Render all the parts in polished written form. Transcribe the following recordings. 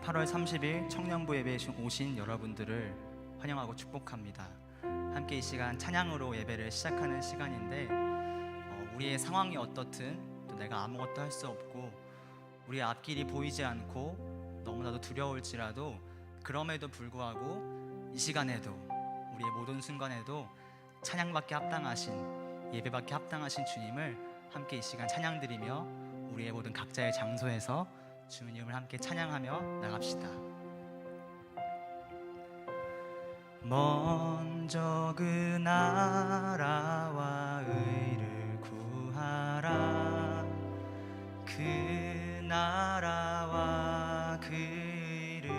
8월 30일 청년부 예배에 오신 여러분들을 환영하고 축복합니다. 함께 이 시간 찬양으로 예배를 시작하는 시간인데 우리의 상황이 어떻든 또 내가 아무것도 할 수 없고 우리의 앞길이 보이지 않고 너무나도 두려울지라도 그럼에도 불구하고 이 시간에도 우리의 모든 순간에도 찬양받게 합당하신 예배받게 합당하신 주님을 함께 이 시간 찬양드리며 우리의 모든 각자의 장소에서 주님을 함께 찬양하며 나갑시다. 먼저 그 나라와 의를 구하라. 그 나라와 그 의를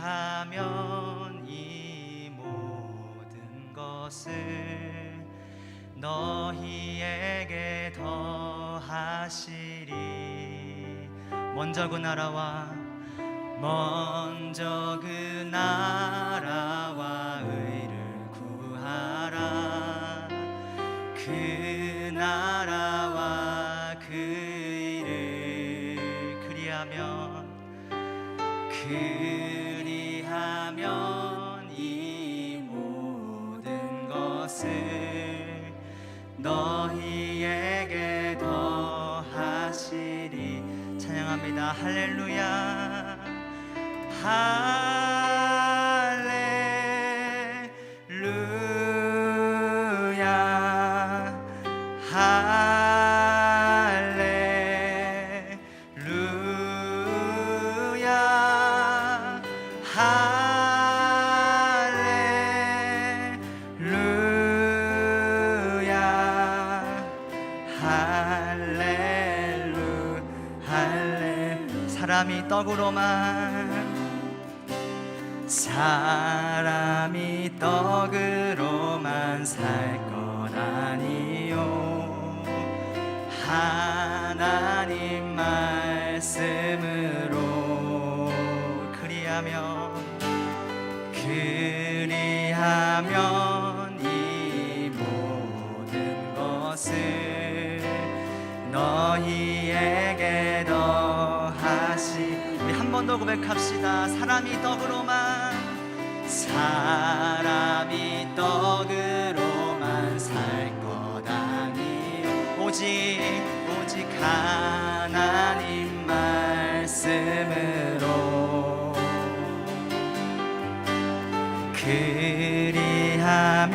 그리하면 이 모든 것을 너희에게 더하시리. 먼저 그 나라와 의를 구하라. 그 나라와 그 의를 그리하면 이 모든 것을 너희에게 더하시리. 찬양합니다. 할렐루야 할렐루야 할렐루야 사람이 떡으로만 살 것 아니요 하나님 말씀으로 그리하면 이 모든 것을 너희에게 더하시. 우리 한 번 더 고백합시다. 사람이 떡으로만 살 것 아니요 오직 하나님 말씀으로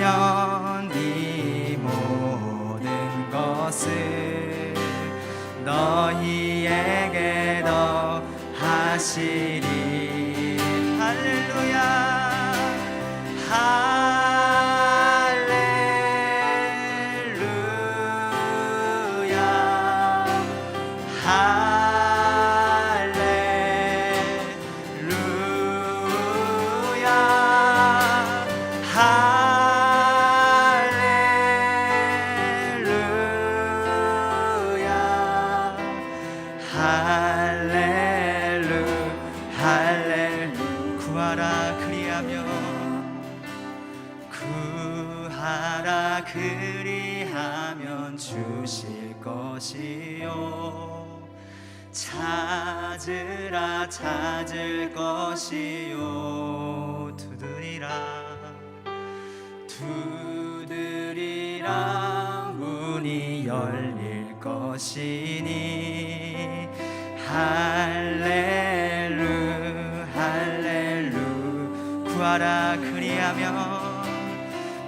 그리하면 이 모든 것을 너희에게 더하시리. 할렐루야 구하라 그리하면 주실 것이요 찾으라 찾을 것이요 두드리라 문이 열릴 것이니 할렐루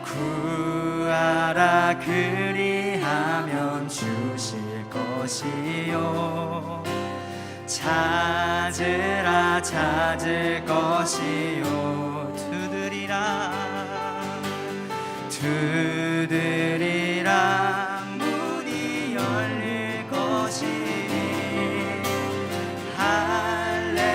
구하라 그리하면 주실 것이요 찾으라 찾을 것이요 두드리라 문이 열릴 것이니 할렐루야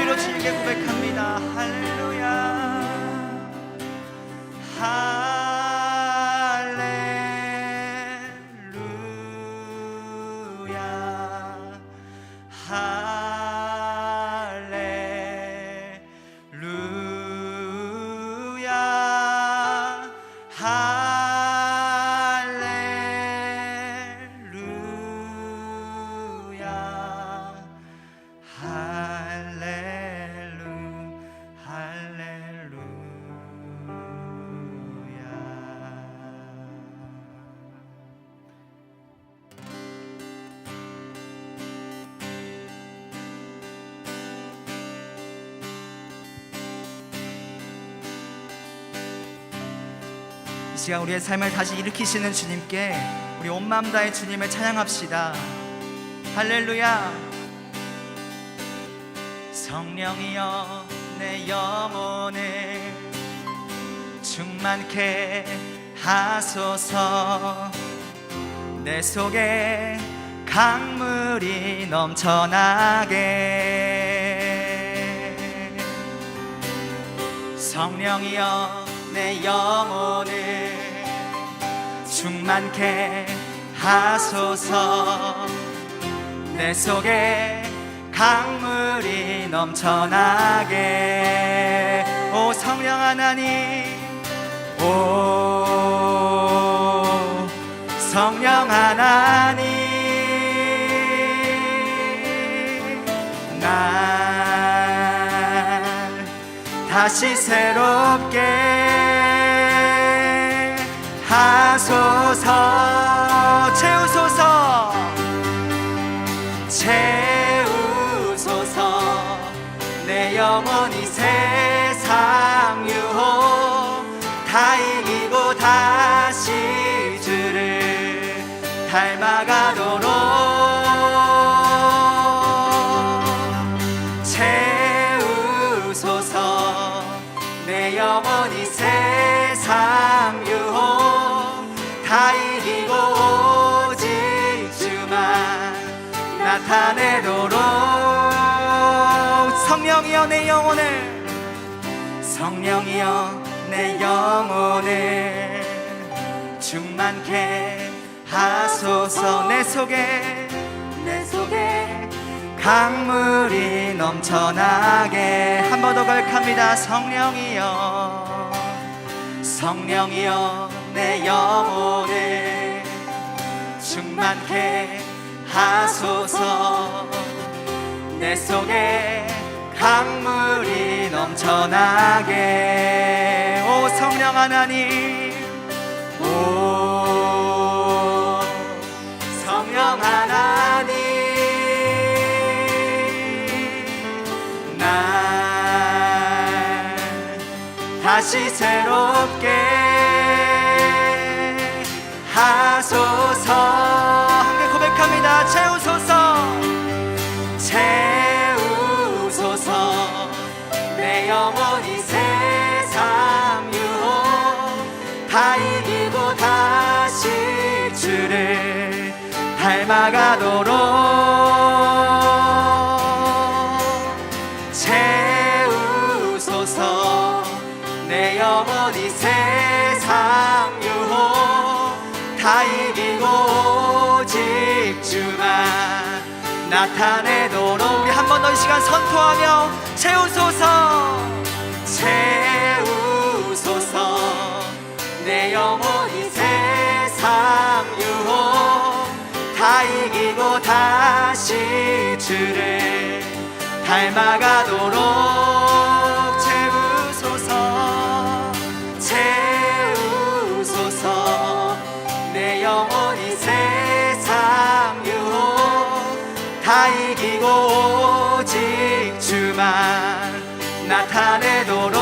소리로 주님께 고백합니다. 할렐루야 이 시간 우리의 삶을 다시 일으키시는 주님께 우리 온 마음 다해 주님을 찬양합시다. 할렐루야. 성령이여 내 영혼을 충만케 하소서. 내 속에 강물이 넘쳐나게. 성령이여 내 영혼을 충만케 하소서. 내 속에 강물이 넘쳐나게. 오 성령 하나님, 오 성령 하나님, 날 다시 새롭게 하소서. 채우소서, 채우소서. 내 영혼이 세상 유혹 다 이기고 다시 주를 닮아가도록 채우소서. 내 영혼이 세상 유혹 다 이기고 오직 주만 나타내도록. 성령이여 내 영혼을, 성령이여 내 영혼을 충만케 하소서. 내 속에 강물이 넘쳐나게. 한 번 더 고백합니다. 성령이여, 성령이여 내 영혼을 충만케 하소서. 내 속에 강물이 넘쳐나게. 오 성령 하나님, 오 성령 하나님, 날 다시 새롭게 하소서. 함께 고백합니다. 채우소서, 채우소서. 내 영혼이 세상 유혹 다 이기고 다시 주를 닮아가도록 채우소서. 내 영혼이 세상 유혹 다 이기고 오직 주만 나타내도록. 우리 한 번 더 이 시간 선포하며 채우소서, 채우소서. 내 영혼이 세상 유혹 다 이기고 다시 주를 닮아가도록 채우소서, 채우소서. 내 영혼이 세상 유혹 다 이기고 오직 주만 나타내도록.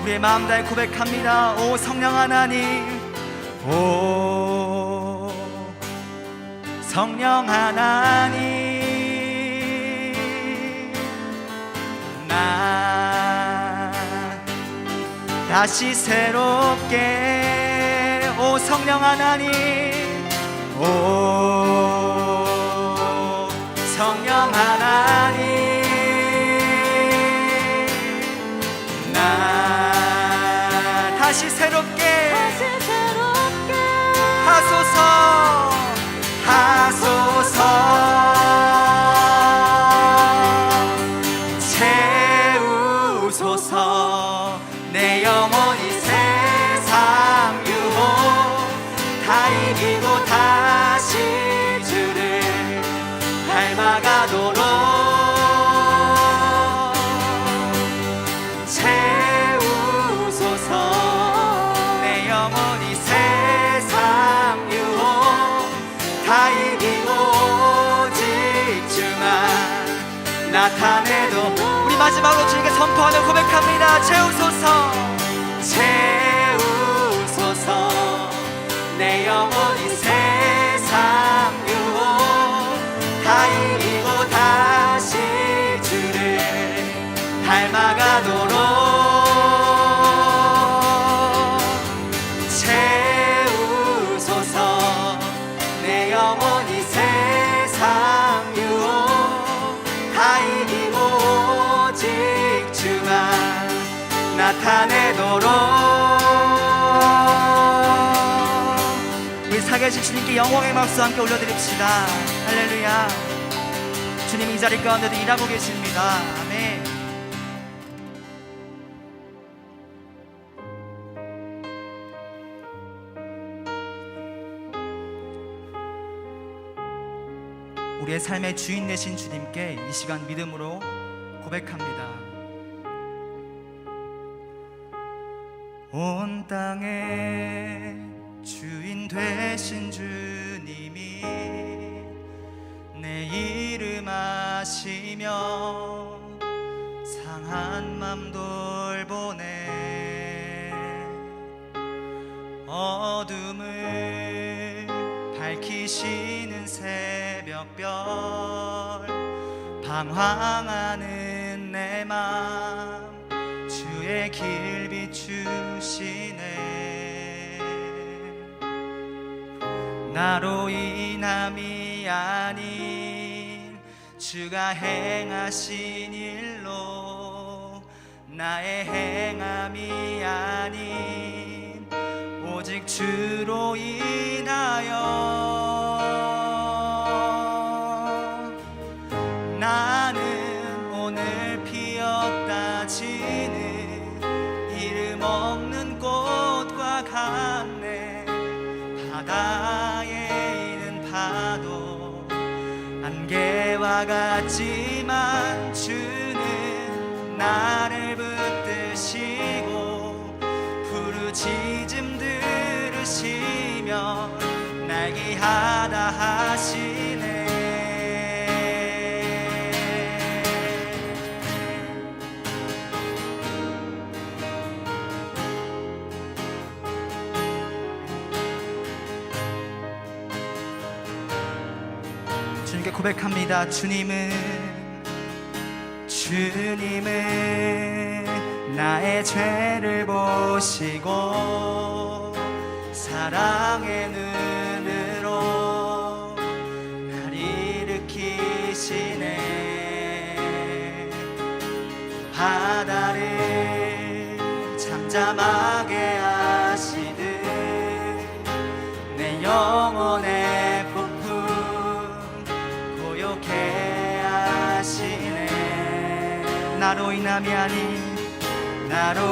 우리의 마음 다해 고백합니다. 오 성령 하나님, 오 성령 하나님, 다시 새롭게 오 성령 하나님 오 성령 하나님 나 다시 새롭게 하소서 하소서 채우소서 내 영혼이 세상 유혹 다 이기고 다시 주를 닮아가도록 채우소서 내 영혼이 세상 유혹 다 이기고 오직 주만 나타내도 우리 마지막으로 주님께 선포하며 고백합니다. 채우소서 채우소서 내 영혼이 세상 유혹 다 이기고 다시 주를 닮아가도록 채우소서 내 영혼이 세상 유혹 다 이기고 오직 주만 나타내도록 우리 살아계신 주님께 영광의 박수 함께 올려드립시다. 할렐루야. 주님 이 자리 가운데도 일하고 계십니다. 아멘. 우리의 삶의 주인 되신 주님께 이 시간 믿음으로 고백합니다. 온 땅의 주인 되신 주님이 내 이름 아시며 상한 맘 돌보네 어둠을 밝히시는 새벽별 방황하는 내 맘 주의 길 비추시네 나로 인함이 아닌 주가 행하신 일로 나의 행함이 아닌 오직 주로 인하여 나는 오늘 피었다 지는 이름 없는 꽃과 같네 바다에 있는 파도 안개와 같지만 주는 나를 붙드시고 부르짖음 들으시며 날 기하다 하시네 주님께 고백합니다. 주님은 나의 죄를 보시고 사랑의 눈으로 날 일으키시네 바다를 잠잠하게 하시듯 내 영혼의 고요케 하시네 나로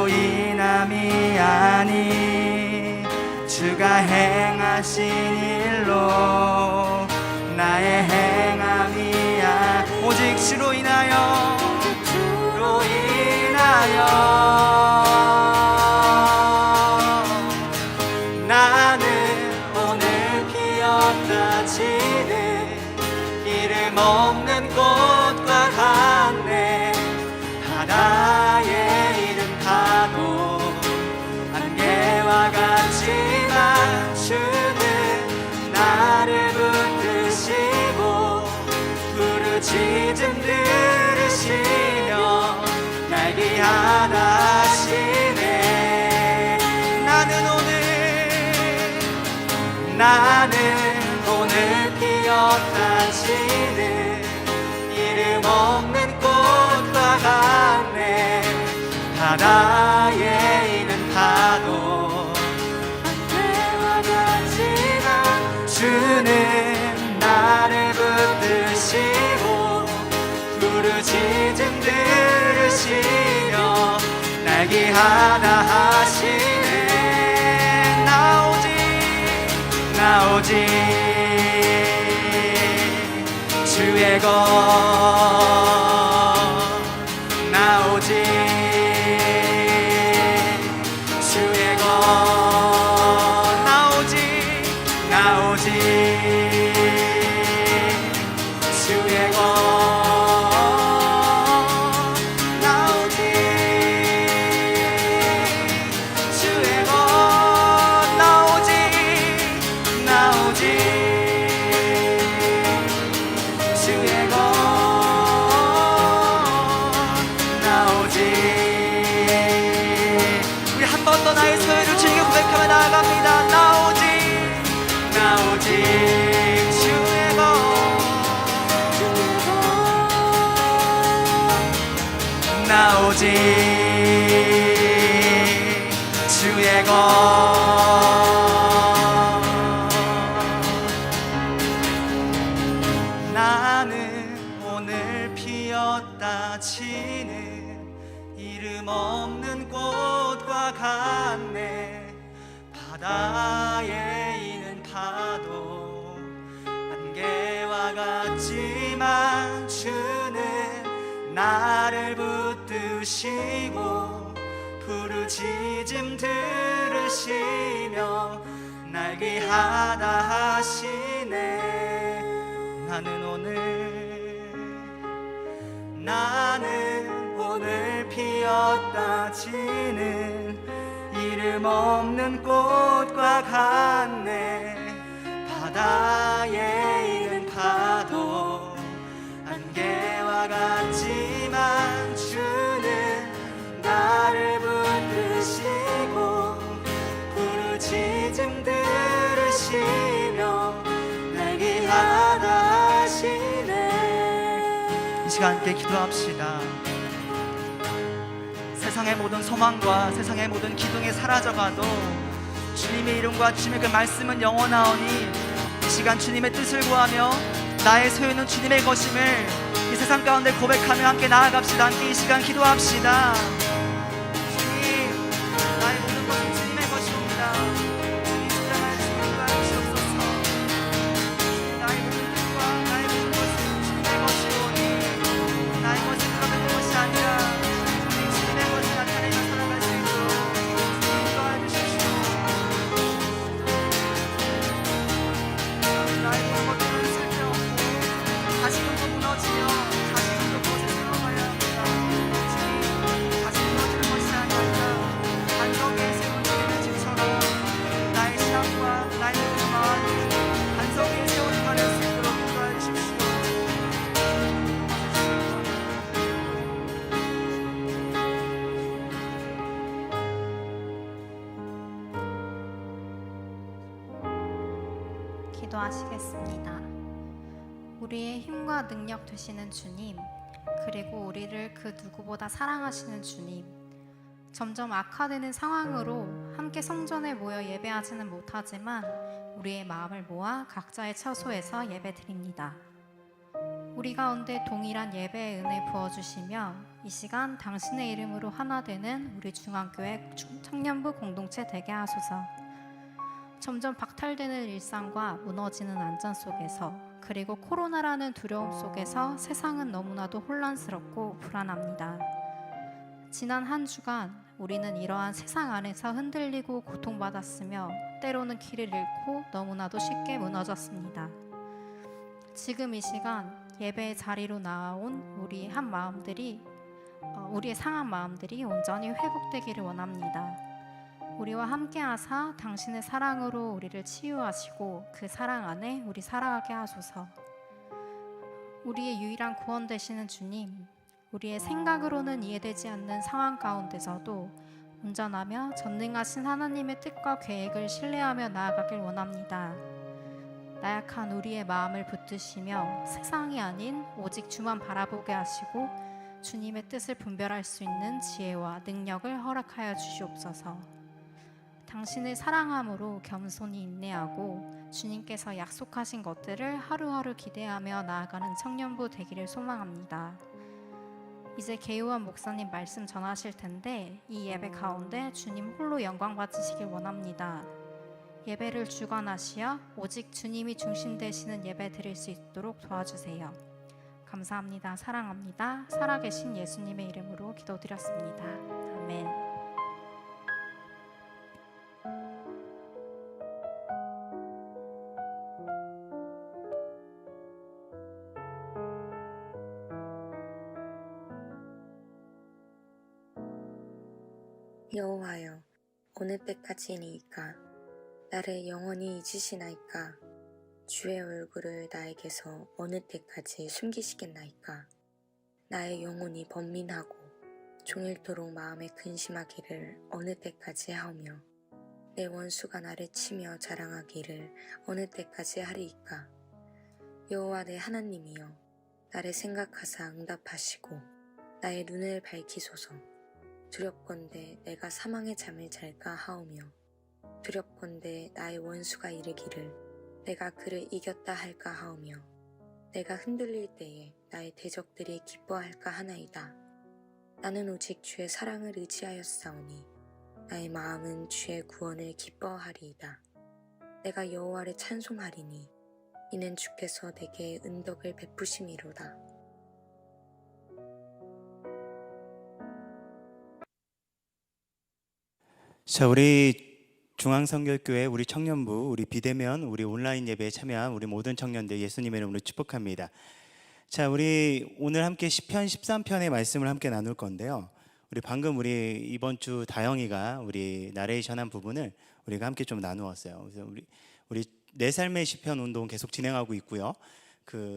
인함이 아닌 주가 행하신 일로 나의 행함이야 오직 주로 인하여 나는 오늘 피었다 지는 이름 없는 꽃과 같네 바다에 이른 파도 안개와 같지만 주는 나를 붙드시고 부르짖음 들으시며 날 기하다 하시네 나는 오늘 피었다 지는 이름 없는 꽃과 같네. 바다에 있는 파도 안개와 같지만 주는 나를 붙드시고 부르짖음 들으시며 날개 하나 하시네. 나 오직 주의 것, 나 오직 주의 것, 나 오직 주의 것, 나 오직 주의 것, 나 오직 주의 것, 나 오직. 우리 한 번 더 나의 소유를 주님께 고백하며 나아갑니다. 나 오직 주의 것, 나 오직 주의 것. 나는 오늘 피었다 지는 이름 없는 꽃과 같네. 바다에 있는 파도 안개와 같지만 주는 나를 붙드시고 부르짖음 들으시며 날개 하나 하시네. 나는 오늘 피었다 지는 이름 없는 꽃과 같네. 바다에 있는 파도 안개와 같지만 주는 나를 붙드시고 부르짖음 들으시며 날개 하나 하시네. 이 시간 함께 기도합시다. 세상의 모든 소망과 세상의 모든 기둥이 사라져가도 주님의 이름과 주님의 그 말씀은 영원하오니 이 시간 주님의 뜻을 구하며 나의 소유는 주님의 것임을 이 세상 가운데 고백하며 함께 나아갑시다. 함께 이 시간 기도합시다. 주님, 나의 모든 것은 주님의 것입니다. 주님 주장할 주님과 주옵소서. 나의 모든 뜻과 나의 모든 것은 주님의 것이오니 나의 것이 그러면 것이 아니라 주님의 것을 나타내며 살아갈 수 있도록 주님 도와주십시오. 나의 모든 것들은 쓸데없고 다시금도 무너지며 다시금도 무엇을 세워가야 합니다. 주님, 다시 무너지는 것이 아니라 반석에 세운 주님의 집처럼 나의 신앙과 나의 모든 마음이 반석에 세워져 가릴 수 있도록 도와주십시오. 기도하시겠습니다. 우리의 힘과 능력 되시는 주님, 그리고 우리를 그 누구보다 사랑하시는 주님, 점점 악화되는 상황으로 함께 성전에 모여 예배하지는 못하지만 우리의 마음을 모아 각자의 처소에서 예배드립니다. 우리 가운데 동일한 예배의 은혜 부어주시며 이 시간 당신의 이름으로 하나 되는 우리 중앙교회 청년부 공동체 되게 하소서. 점점 박탈되는 일상과 무너지는 안전 속에서, 그리고 코로나라는 두려움 속에서 세상은 너무나도 혼란스럽고 불안합니다. 지난 한 주간 우리는 이러한 세상 안에서 흔들리고 고통받았으며 때로는 길을 잃고 너무나도 쉽게 무너졌습니다. 지금 이 시간 예배의 자리로 나온 우리의 상한 마음들이 온전히 회복되기를 원합니다. 우리와 함께 하사 당신의 사랑으로 우리를 치유하시고 그 사랑 안에 우리 살아가게 하소서. 우리의 유일한 구원 되시는 주님, 우리의 생각으로는 이해되지 않는 상황 가운데서도 온전하며 전능하신 하나님의 뜻과 계획을 신뢰하며 나아가길 원합니다. 나약한 우리의 마음을 붙드시며 세상이 아닌 오직 주만 바라보게 하시고 주님의 뜻을 분별할 수 있는 지혜와 능력을 허락하여 주시옵소서. 당신을 사랑함으로 겸손히 인내하고 주님께서 약속하신 것들을 하루하루 기대하며 나아가는 청년부 되기를 소망합니다. 이제 개요한 목사님 말씀 전하실 텐데 이 예배 가운데 주님 홀로 영광 받으시길 원합니다. 예배를 주관하시어 오직 주님이 중심 되시는 예배 드릴 수 있도록 도와주세요. 감사합니다. 사랑합니다. 살아계신 예수님의 이름으로 기도드렸습니다. 아멘. 여호와여, 어느 때까지니이까 나를 영원히 잊으시나이까? 주의 얼굴을 나에게서 어느 때까지 숨기시겠나이까? 나의 영혼이 번민하고 종일토록 마음에 근심하기를 어느 때까지 하오며 내 원수가 나를 치며 자랑하기를 어느 때까지 하리이까? 여호와 내 하나님이여, 나를 생각하사 응답하시고 나의 눈을 밝히소서. 두렵건대 내가 사망의 잠을 잘까 하오며 두렵건대 나의 원수가 이르기를 내가 그를 이겼다 할까 하오며 내가 흔들릴 때에 나의 대적들이 기뻐할까 하나이다. 나는 오직 주의 사랑을 의지하였사오니 나의 마음은 주의 구원을 기뻐하리이다. 내가 여호와를 찬송하리니 이는 주께서 내게 은덕을 베푸심이로다. 자, 우리 중앙성결교회, 우리 청년부, 우리 비대면, 우리 온라인 예배에 참여한 우리 모든 청년들 예수님의 이름으로 축복합니다. 자, 우리 오늘 함께 시편 13편의 말씀을 함께 나눌 건데요. 우리 방금 우리 이번 주 다영이가 우리 나레이션한 부분을 우리가 함께 좀 나누었어요. 그래서 우리 내 삶의 시편 운동 계속 진행하고 있고요.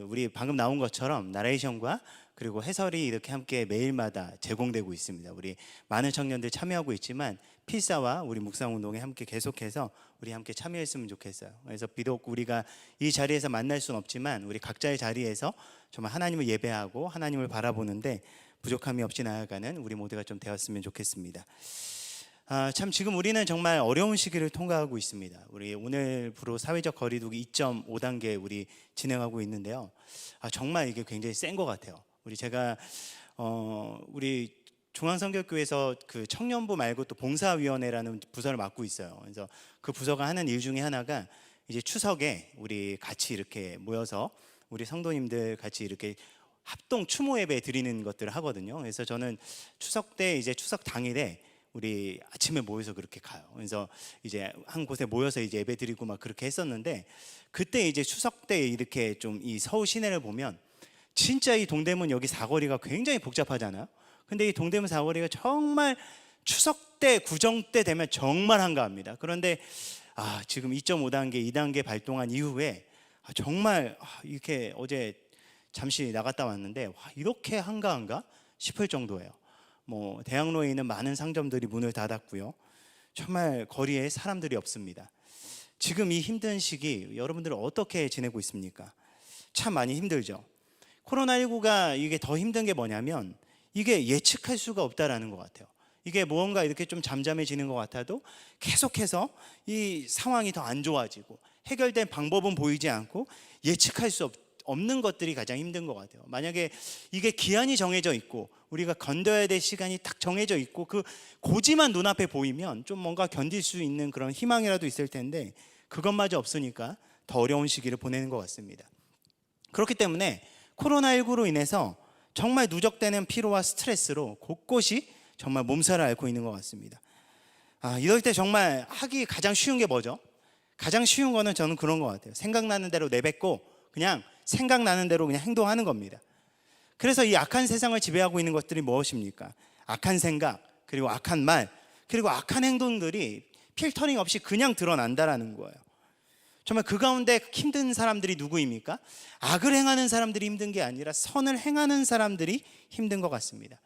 우리 방금 나온 것처럼 나레이션과 그리고 해설이 이렇게 함께 매일마다 제공되고 있습니다. 우리 많은 청년들 참여하고 있지만 필사와 우리 묵상운동에 함께 계속해서 우리 함께 참여했으면 좋겠어요. 그래서 비록 우리가 이 자리에서 만날 수는 없지만 우리 각자의 자리에서 정말 하나님을 예배하고 하나님을 바라보는데 부족함이 없이 나아가는 우리 모두가 좀 되었으면 좋겠습니다. 참 지금 우리는 정말 어려운 시기를 통과하고 있습니다. 우리 오늘부로 사회적 거리두기 2.5단계 우리 진행하고 있는데요. 정말 이게 굉장히 센 것 같아요. 제가 우리 중앙성결교회에서 그 청년부 말고 또 봉사위원회라는 부서를 맡고 있어요. 그래서 그 부서가 하는 일 중에 하나가 이제 추석에 우리 같이 이렇게 모여서 우리 성도님들 같이 이렇게 합동 추모 예배 드리는 것들을 하거든요. 그래서 저는 추석 때 이제 추석 당일에 우리 아침에 모여서 그렇게 가요. 그래서 이제 한 곳에 모여서 이제 예배 드리고 막 그렇게 했었는데 그때 이제 추석 때 이렇게 좀 이 서울 시내를 보면 진짜 이 동대문 여기 사거리가 굉장히 복잡하잖아요. 근데 이 동대문 사거리가 정말 추석 때 구정 때 되면 정말 한가합니다. 그런데 지금 2.5단계 2단계 발동한 이후에 정말 이렇게 어제 잠시 나갔다 왔는데 이렇게 한가한가 싶을 정도예요. 대학로에 있는 많은 상점들이 문을 닫았고요. 정말 거리에 사람들이 없습니다. 지금 이 힘든 시기 여러분들은 어떻게 지내고 있습니까? 참 많이 힘들죠. 코로나19가 이게 더 힘든 게 뭐냐면 이게 예측할 수가 없다라는 것 같아요. 이게 무언가 이렇게 좀 잠잠해지는 것 같아도 계속해서 이 상황이 더 안 좋아지고 해결된 방법은 보이지 않고 예측할 수 없는 것들이 가장 힘든 것 같아요. 만약에 이게 기한이 정해져 있고 우리가 건너야 될 시간이 딱 정해져 있고 그 고지만 눈앞에 보이면 좀 뭔가 견딜 수 있는 그런 희망이라도 있을 텐데 그것마저 없으니까 더 어려운 시기를 보내는 것 같습니다. 그렇기 때문에 코로나19로 인해서 정말 누적되는 피로와 스트레스로 곳곳이 정말 몸살을 앓고 있는 것 같습니다. 이럴 때 정말 하기 가장 쉬운 게 뭐죠? 가장 쉬운 거는 저는 그런 것 같아요. 생각나는 대로 내뱉고 그냥 생각나는 대로 그냥 행동하는 겁니다. 그래서 이 악한 세상을 지배하고 있는 것들이 무엇입니까? 악한 생각, 그리고 악한 말, 그리고 악한 행동들이 필터링 없이 그냥 드러난다라는 거예요. 정말 그 가운데 힘든 사람들이 누구입니까? 악을 행하는 사람들이 힘든 게 아니라 선을 행하는 사람들이 힘든 것 같습니다.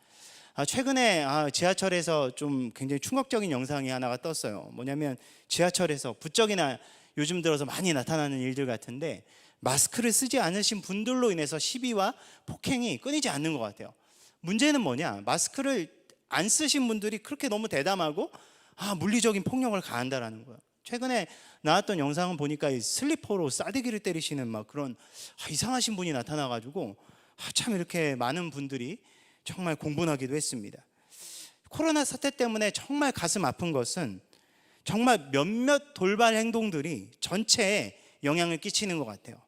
최근에 지하철에서 좀 굉장히 충격적인 영상이 하나가 떴어요. 뭐냐면 지하철에서 부쩍이나 요즘 들어서 많이 나타나는 일들 같은데, 마스크를 쓰지 않으신 분들로 인해서 시비와 폭행이 끊이지 않는 것 같아요. 문제는 뭐냐? 마스크를 안 쓰신 분들이 그렇게 너무 대담하고 물리적인 폭력을 가한다라는 거예요. 최근에 나왔던 영상은 보니까 이 슬리퍼로 싸대기를 때리시는 막 그런 이상하신 분이 나타나가지고 참 이렇게 많은 분들이 정말 공분하기도 했습니다. 코로나 사태 때문에 정말 가슴 아픈 것은 정말 몇몇 돌발 행동들이 전체에 영향을 끼치는 것 같아요.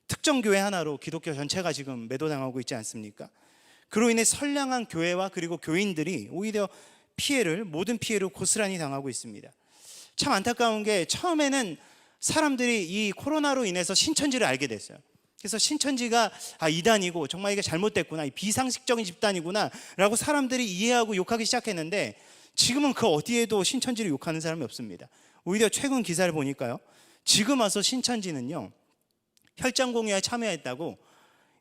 특정 교회 하나로 기독교 전체가 지금 매도당하고 있지 않습니까? 그로 인해 선량한 교회와 그리고 교인들이 오히려 모든 피해를 고스란히 당하고 있습니다. 참 안타까운 게 처음에는 사람들이 이 코로나로 인해서 신천지를 알게 됐어요. 그래서 신천지가 이단이고 정말 이게 잘못됐구나, 비상식적인 집단이구나 라고 사람들이 이해하고 욕하기 시작했는데, 지금은 그 어디에도 신천지를 욕하는 사람이 없습니다. 오히려 최근 기사를 보니까요, 지금 와서 신천지는요 혈장 공유에 참여했다고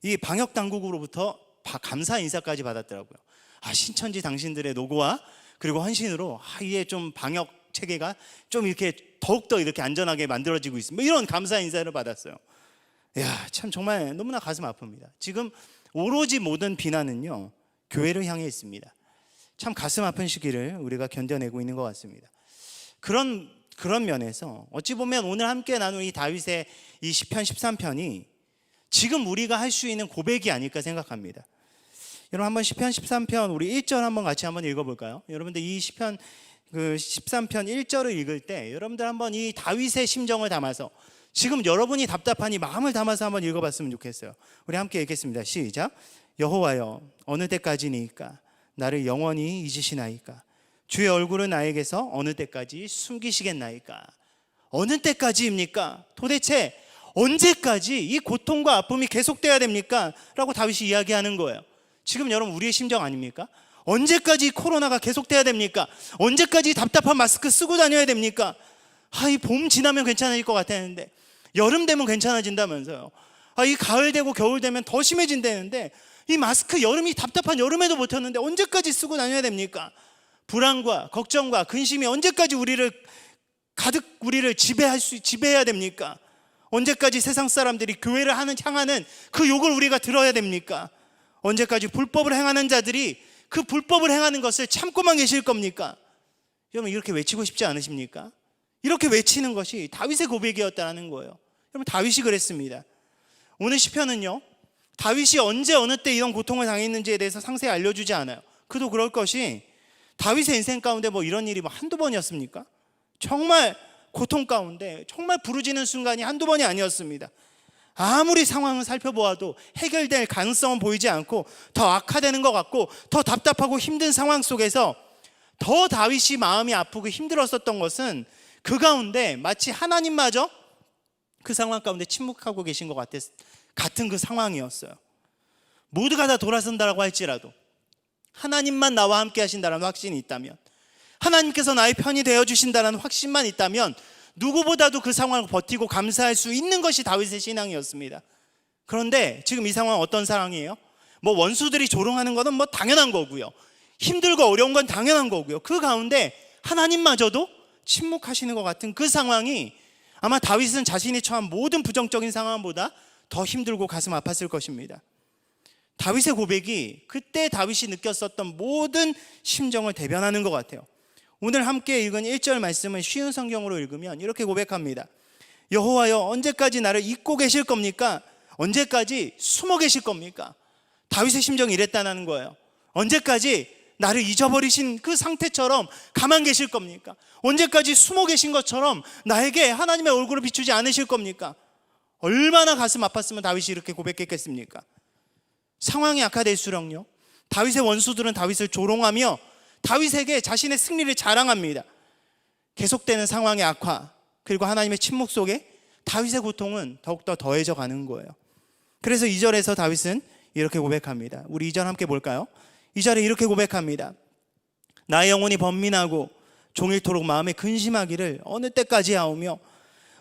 이 방역 당국으로부터 감사 인사까지 받았더라고요. 신천지 당신들의 노고와 그리고 헌신으로 이게 좀 방역 체계가 좀 이렇게 더욱더 이렇게 안전하게 만들어지고 있습니다. 이런 감사 인사를 받았어요. 참 정말 너무나 가슴 아픕니다. 지금 오로지 모든 비난은요 교회를 향해 있습니다. 참 가슴 아픈 시기를 우리가 견뎌내고 있는 것 같습니다. 그런 면에서 어찌 보면 오늘 함께 나눌 이 다윗의 이 시편 13편이 지금 우리가 할 수 있는 고백이 아닐까 생각합니다. 여러분 한번 시편 13편 우리 1절 한번 같이 한번 읽어볼까요? 여러분들 이 시편 13편 1절을 읽을 때 여러분들 한번 이 다윗의 심정을 담아서 지금 여러분이 답답하니 마음을 담아서 한번 읽어봤으면 좋겠어요. 우리 함께 읽겠습니다. 시작. 여호와여 어느 때까지니까 나를 영원히 잊으시나이까? 주의 얼굴은 나에게서 어느 때까지 숨기시겠나이까? 어느 때까지입니까? 도대체 언제까지 이 고통과 아픔이 계속돼야 됩니까? 라고 다윗이 이야기하는 거예요. 지금 여러분 우리의 심정 아닙니까? 언제까지 코로나가 계속돼야 됩니까? 언제까지 답답한 마스크 쓰고 다녀야 됩니까? 이 봄 지나면 괜찮아질 것 같았는데, 여름 되면 괜찮아진다면서요. 이 가을 되고 겨울 되면 더 심해진다는데, 이 마스크 여름이 답답한 여름에도 버텼는데 언제까지 쓰고 다녀야 됩니까? 불안과 걱정과 근심이 언제까지 우리를 지배해야 됩니까? 언제까지 세상 사람들이 교회를 향하는 그 욕을 우리가 들어야 됩니까? 언제까지 불법을 행하는 자들이 그 불법을 행하는 것을 참고만 계실 겁니까? 여러분 이렇게 외치고 싶지 않으십니까? 이렇게 외치는 것이 다윗의 고백이었다는 거예요. 여러분 다윗이 그랬습니다. 오늘 시편은요 다윗이 언제 어느 때 이런 고통을 당했는지에 대해서 상세히 알려주지 않아요. 그도 그럴 것이 다윗의 인생 가운데 이런 일이 한두 번이었습니까? 정말 고통 가운데 정말 부르짖는 순간이 한두 번이 아니었습니다. 아무리 상황을 살펴보아도 해결될 가능성은 보이지 않고 더 악화되는 것 같고 더 답답하고 힘든 상황 속에서 더 다윗이 마음이 아프고 힘들었었던 것은 그 가운데 마치 하나님마저 그 상황 가운데 침묵하고 계신 것 같은 그 상황이었어요. 모두가 다 돌아선다라고 할지라도 하나님만 나와 함께 하신다는 확신이 있다면, 하나님께서 나의 편이 되어주신다는 확신만 있다면 누구보다도 그 상황을 버티고 감사할 수 있는 것이 다윗의 신앙이었습니다. 그런데 지금 이 상황은 어떤 상황이에요? 원수들이 조롱하는 것은 당연한 거고요, 힘들고 어려운 건 당연한 거고요, 그 가운데 하나님마저도 침묵하시는 것 같은 그 상황이 아마 다윗은 자신이 처한 모든 부정적인 상황보다 더 힘들고 가슴 아팠을 것입니다. 다윗의 고백이 그때 다윗이 느꼈었던 모든 심정을 대변하는 것 같아요. 오늘 함께 읽은 1절 말씀은 쉬운 성경으로 읽으면 이렇게 고백합니다. 여호와여 언제까지 나를 잊고 계실 겁니까? 언제까지 숨어 계실 겁니까? 다윗의 심정이 이랬다는 거예요. 언제까지 나를 잊어버리신 그 상태처럼 가만 계실 겁니까? 언제까지 숨어 계신 것처럼 나에게 하나님의 얼굴을 비추지 않으실 겁니까? 얼마나 가슴 아팠으면 다윗이 이렇게 고백했겠습니까? 상황이 악화될수록요 다윗의 원수들은 다윗을 조롱하며 다윗에게 자신의 승리를 자랑합니다. 계속되는 상황의 악화 그리고 하나님의 침묵 속에 다윗의 고통은 더욱더 더해져 가는 거예요. 그래서 2절에서 다윗은 이렇게 고백합니다. 우리 2절 함께 볼까요? 2절에 이렇게 고백합니다. 나의 영혼이 번민하고 종일토록 마음에 근심하기를 어느 때까지 하오며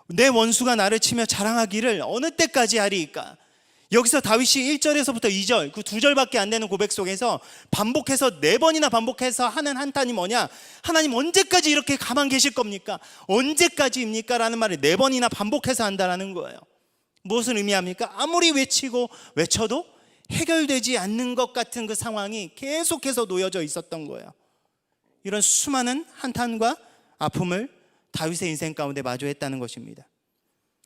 내 원수가 나를 치며 자랑하기를 어느 때까지 하리이까? 여기서 다윗이 1절에서부터 2절, 그 2절밖에 안 되는 고백 속에서 반복해서 4번이나 반복해서 하는 한탄이 뭐냐? 하나님 언제까지 이렇게 가만 계실 겁니까? 언제까지입니까? 라는 말을 4번이나 반복해서 한다는 거예요. 무엇을 의미합니까? 아무리 외치고 외쳐도 해결되지 않는 것 같은 그 상황이 계속해서 놓여져 있었던 거예요. 이런 수많은 한탄과 아픔을 다윗의 인생 가운데 마주했다는 것입니다.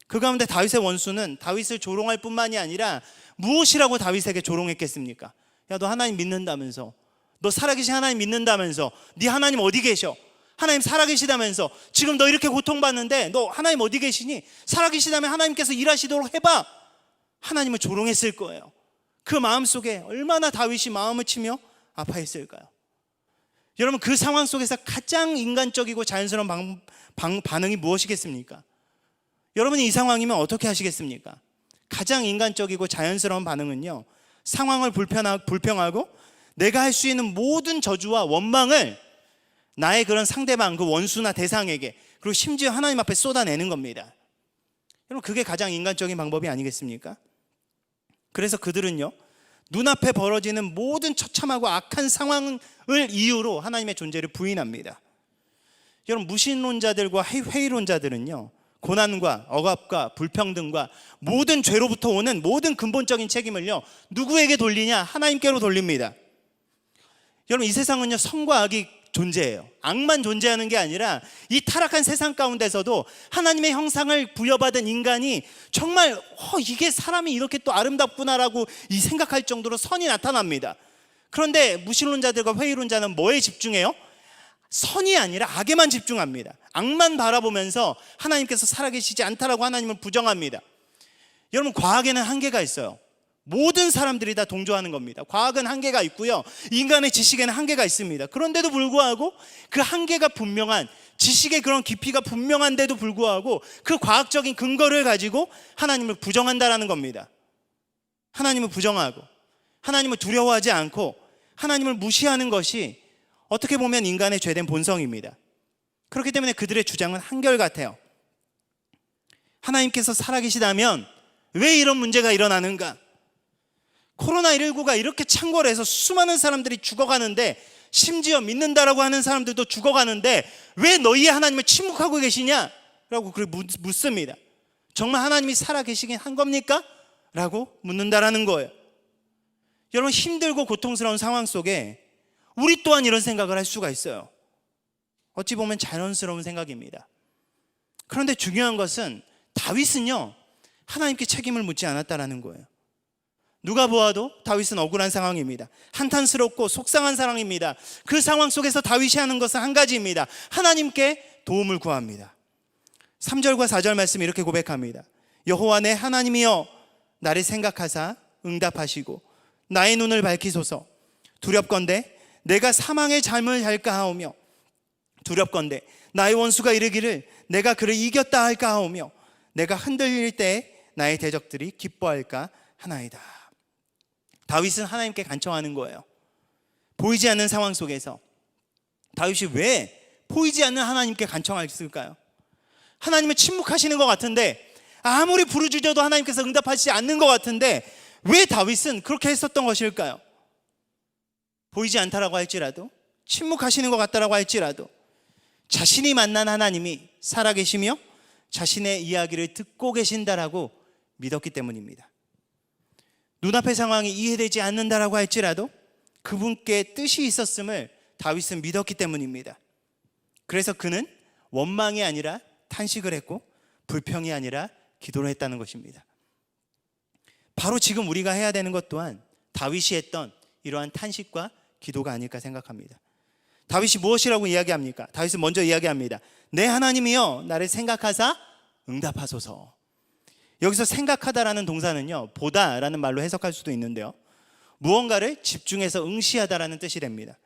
그 가운데 다윗의 원수는 다윗을 조롱할 뿐만이 아니라 무엇이라고 다윗에게 조롱했겠습니까? 야, 너 하나님 믿는다면서, 너 살아계신 하나님 믿는다면서, 네 하나님 어디 계셔? 하나님 살아계시다면서, 지금 너 이렇게 고통받는데 너 하나님 어디 계시니? 살아계시다면 하나님께서 일하시도록 해봐. 하나님을 조롱했을 거예요. 그 마음속에 얼마나 다윗이 마음을 치며 아파했을까요? 여러분, 그 상황 속에서 가장 인간적이고 자연스러운 반응이 무엇이겠습니까? 여러분이 이 상황이면 어떻게 하시겠습니까? 가장 인간적이고 자연스러운 반응은요, 상황을 불평하고 내가 할 수 있는 모든 저주와 원망을 나의 그런 상대방, 그 원수나 대상에게, 그리고 심지어 하나님 앞에 쏟아내는 겁니다. 여러분, 그게 가장 인간적인 방법이 아니겠습니까? 그래서 그들은요, 눈앞에 벌어지는 모든 처참하고 악한 상황을 이유로 하나님의 존재를 부인합니다. 여러분, 무신론자들과 회의론자들은요, 고난과 억압과 불평등과 모든 죄로부터 오는 모든 근본적인 책임을요, 누구에게 돌리냐? 하나님께로 돌립니다. 여러분, 이 세상은요, 선과 악이 존재해요. 악만 존재하는 게 아니라 이 타락한 세상 가운데서도 하나님의 형상을 부여받은 인간이 정말 이게 사람이 이렇게 또 아름답구나라고 이 생각할 정도로 선이 나타납니다. 그런데 무신론자들과 회의론자는 뭐에 집중해요? 선이 아니라 악에만 집중합니다. 악만 바라보면서 하나님께서 살아계시지 않다라고 하나님을 부정합니다. 여러분, 과학에는 한계가 있어요. 모든 사람들이 다 동조하는 겁니다. 과학은 한계가 있고요, 인간의 지식에는 한계가 있습니다. 그런데도 불구하고 그 한계가 분명한, 지식의 그런 깊이가 분명한데도 불구하고 그 과학적인 근거를 가지고 하나님을 부정한다라는 겁니다. 하나님을 부정하고 하나님을 두려워하지 않고 하나님을 무시하는 것이 어떻게 보면 인간의 죄된 본성입니다. 그렇기 때문에 그들의 주장은 한결같아요. 하나님께서 살아계시다면 왜 이런 문제가 일어나는가? 코로나19가 이렇게 창궐해서 수많은 사람들이 죽어가는데, 심지어 믿는다라고 하는 사람들도 죽어가는데 왜 너희의 하나님을 침묵하고 계시냐? 라고 묻습니다. 정말 하나님이 살아계시긴 한 겁니까? 라고 묻는다라는 거예요. 여러분, 힘들고 고통스러운 상황 속에 우리 또한 이런 생각을 할 수가 있어요. 어찌 보면 자연스러운 생각입니다. 그런데 중요한 것은 다윗은요, 하나님께 책임을 묻지 않았다라는 거예요. 누가 보아도 다윗은 억울한 상황입니다. 한탄스럽고 속상한 상황입니다. 그 상황 속에서 다윗이 하는 것은 한 가지입니다. 하나님께 도움을 구합니다. 3절과 4절 말씀 이렇게 고백합니다. 여호와 내 하나님이여, 나를 생각하사 응답하시고 나의 눈을 밝히소서. 두렵건대 내가 사망의 잠을 잘까 하오며, 두렵건대 나의 원수가 이르기를 내가 그를 이겼다 할까 하오며, 내가 흔들릴 때 나의 대적들이 기뻐할까 하나이다. 다윗은 하나님께 간청하는 거예요. 보이지 않는 상황 속에서 다윗이 왜 보이지 않는 하나님께 간청했을까요? 하나님은 침묵하시는 것 같은데, 아무리 부르짖어도 하나님께서 응답하시지 않는 것 같은데 왜 다윗은 그렇게 했었던 것일까요? 보이지 않다라고 할지라도, 침묵하시는 것 같다라고 할지라도 자신이 만난 하나님이 살아계시며 자신의 이야기를 듣고 계신다라고 믿었기 때문입니다. 눈앞의 상황이 이해되지 않는다라고 할지라도 그분께 뜻이 있었음을 다윗은 믿었기 때문입니다. 그래서 그는 원망이 아니라 탄식을 했고 불평이 아니라 기도를 했다는 것입니다. 바로 지금 우리가 해야 되는 것 또한 다윗이 했던 이러한 탄식과 기도가 아닐까 생각합니다. 다윗이 무엇이라고 이야기합니까? 다윗은 먼저 이야기합니다. 내 하나님이여, 나를 생각하사 응답하소서. 여기서 생각하다라는 동사는요, 보다라는 말로 해석할 수도 있는데요, 무언가를 집중해서 응시하다라는 뜻이 됩니다.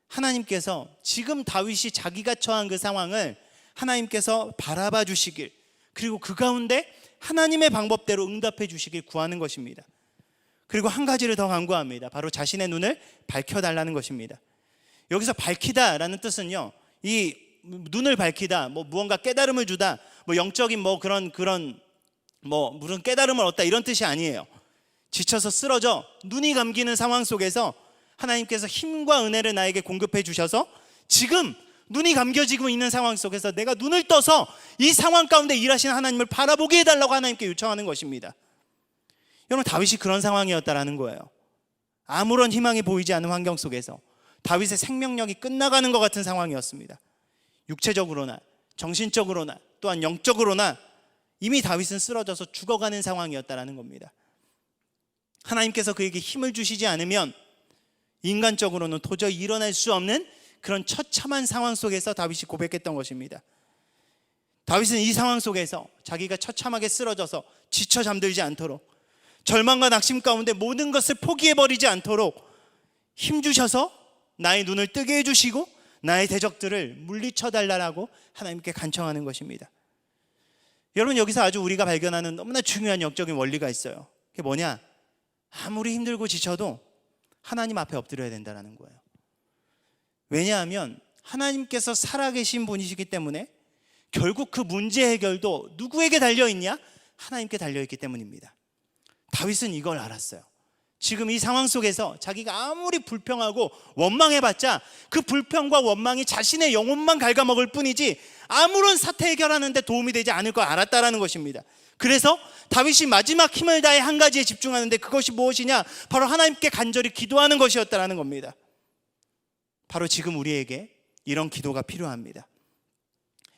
하나님께서 지금 다윗이 자기가 처한 그 상황을 하나님께서 바라봐 주시길, 그리고 그 가운데 하나님의 방법대로 응답해 주시길 구하는 것입니다. 그리고 한 가지를 더 강구합니다. 바로 자신의 눈을 밝혀달라는 것입니다. 여기서 밝히다라는 뜻은요, 이 눈을 밝히다, 무언가 깨달음을 주다, 영적인 그런 무슨 깨달음을 얻다, 이런 뜻이 아니에요. 지쳐서 쓰러져 눈이 감기는 상황 속에서 하나님께서 힘과 은혜를 나에게 공급해 주셔서 지금 눈이 감겨지고 있는 상황 속에서 내가 눈을 떠서 이 상황 가운데 일하시는 하나님을 바라보게 해달라고 하나님께 요청하는 것입니다. 여러분, 다윗이 그런 상황이었다라는 거예요. 아무런 희망이 보이지 않는 환경 속에서 다윗의 생명력이 끝나가는 것 같은 상황이었습니다. 육체적으로나 정신적으로나 또한 영적으로나 이미 다윗은 쓰러져서 죽어가는 상황이었다라는 겁니다. 하나님께서 그에게 힘을 주시지 않으면 인간적으로는 도저히 일어날 수 없는 그런 처참한 상황 속에서 다윗이 고백했던 것입니다. 다윗은 이 상황 속에서 자기가 처참하게 쓰러져서 지쳐 잠들지 않도록, 절망과 낙심 가운데 모든 것을 포기해버리지 않도록 힘주셔서 나의 눈을 뜨게 해주시고 나의 대적들을 물리쳐달라고 하나님께 간청하는 것입니다. 여러분, 여기서 아주 우리가 발견하는 너무나 중요한 영적인 원리가 있어요. 그게 뭐냐? 아무리 힘들고 지쳐도 하나님 앞에 엎드려야 된다는 거예요. 왜냐하면 하나님께서 살아계신 분이시기 때문에 결국 그 문제 해결도 누구에게 달려있냐? 하나님께 달려있기 때문입니다. 다윗은 이걸 알았어요. 지금 이 상황 속에서 자기가 아무리 불평하고 원망해봤자 그 불평과 원망이 자신의 영혼만 갉아먹을 뿐이지 아무런 사태 해결하는 데 도움이 되지 않을 걸 알았다라는 것입니다. 그래서 다윗이 마지막 힘을 다해 한 가지에 집중하는데 그것이 무엇이냐? 바로 하나님께 간절히 기도하는 것이었다라는 겁니다. 바로 지금 우리에게 이런 기도가 필요합니다.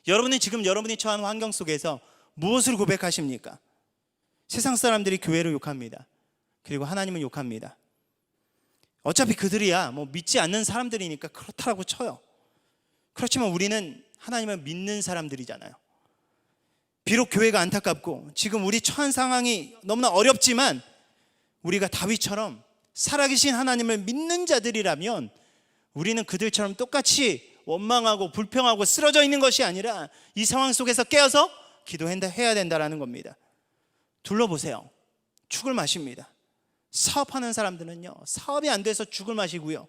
여러분은 지금 여러분이 처한 환경 속에서 무엇을 고백하십니까? 세상 사람들이 교회를 욕합니다. 그리고 하나님을 욕합니다. 어차피 그들이야 뭐 믿지 않는 사람들이니까 그렇다라고 쳐요. 그렇지만 우리는 하나님을 믿는 사람들이잖아요. 비록 교회가 안타깝고 지금 우리 처한 상황이 너무나 어렵지만 우리가 다윗처럼 살아계신 하나님을 믿는 자들이라면 우리는 그들처럼 똑같이 원망하고 불평하고 쓰러져 있는 것이 아니라 이 상황 속에서 깨어서 기도해야 된다는 겁니다. 둘러보세요. 죽을 마십니다. 사업하는 사람들은요, 사업이 안 돼서 죽을 마시고요.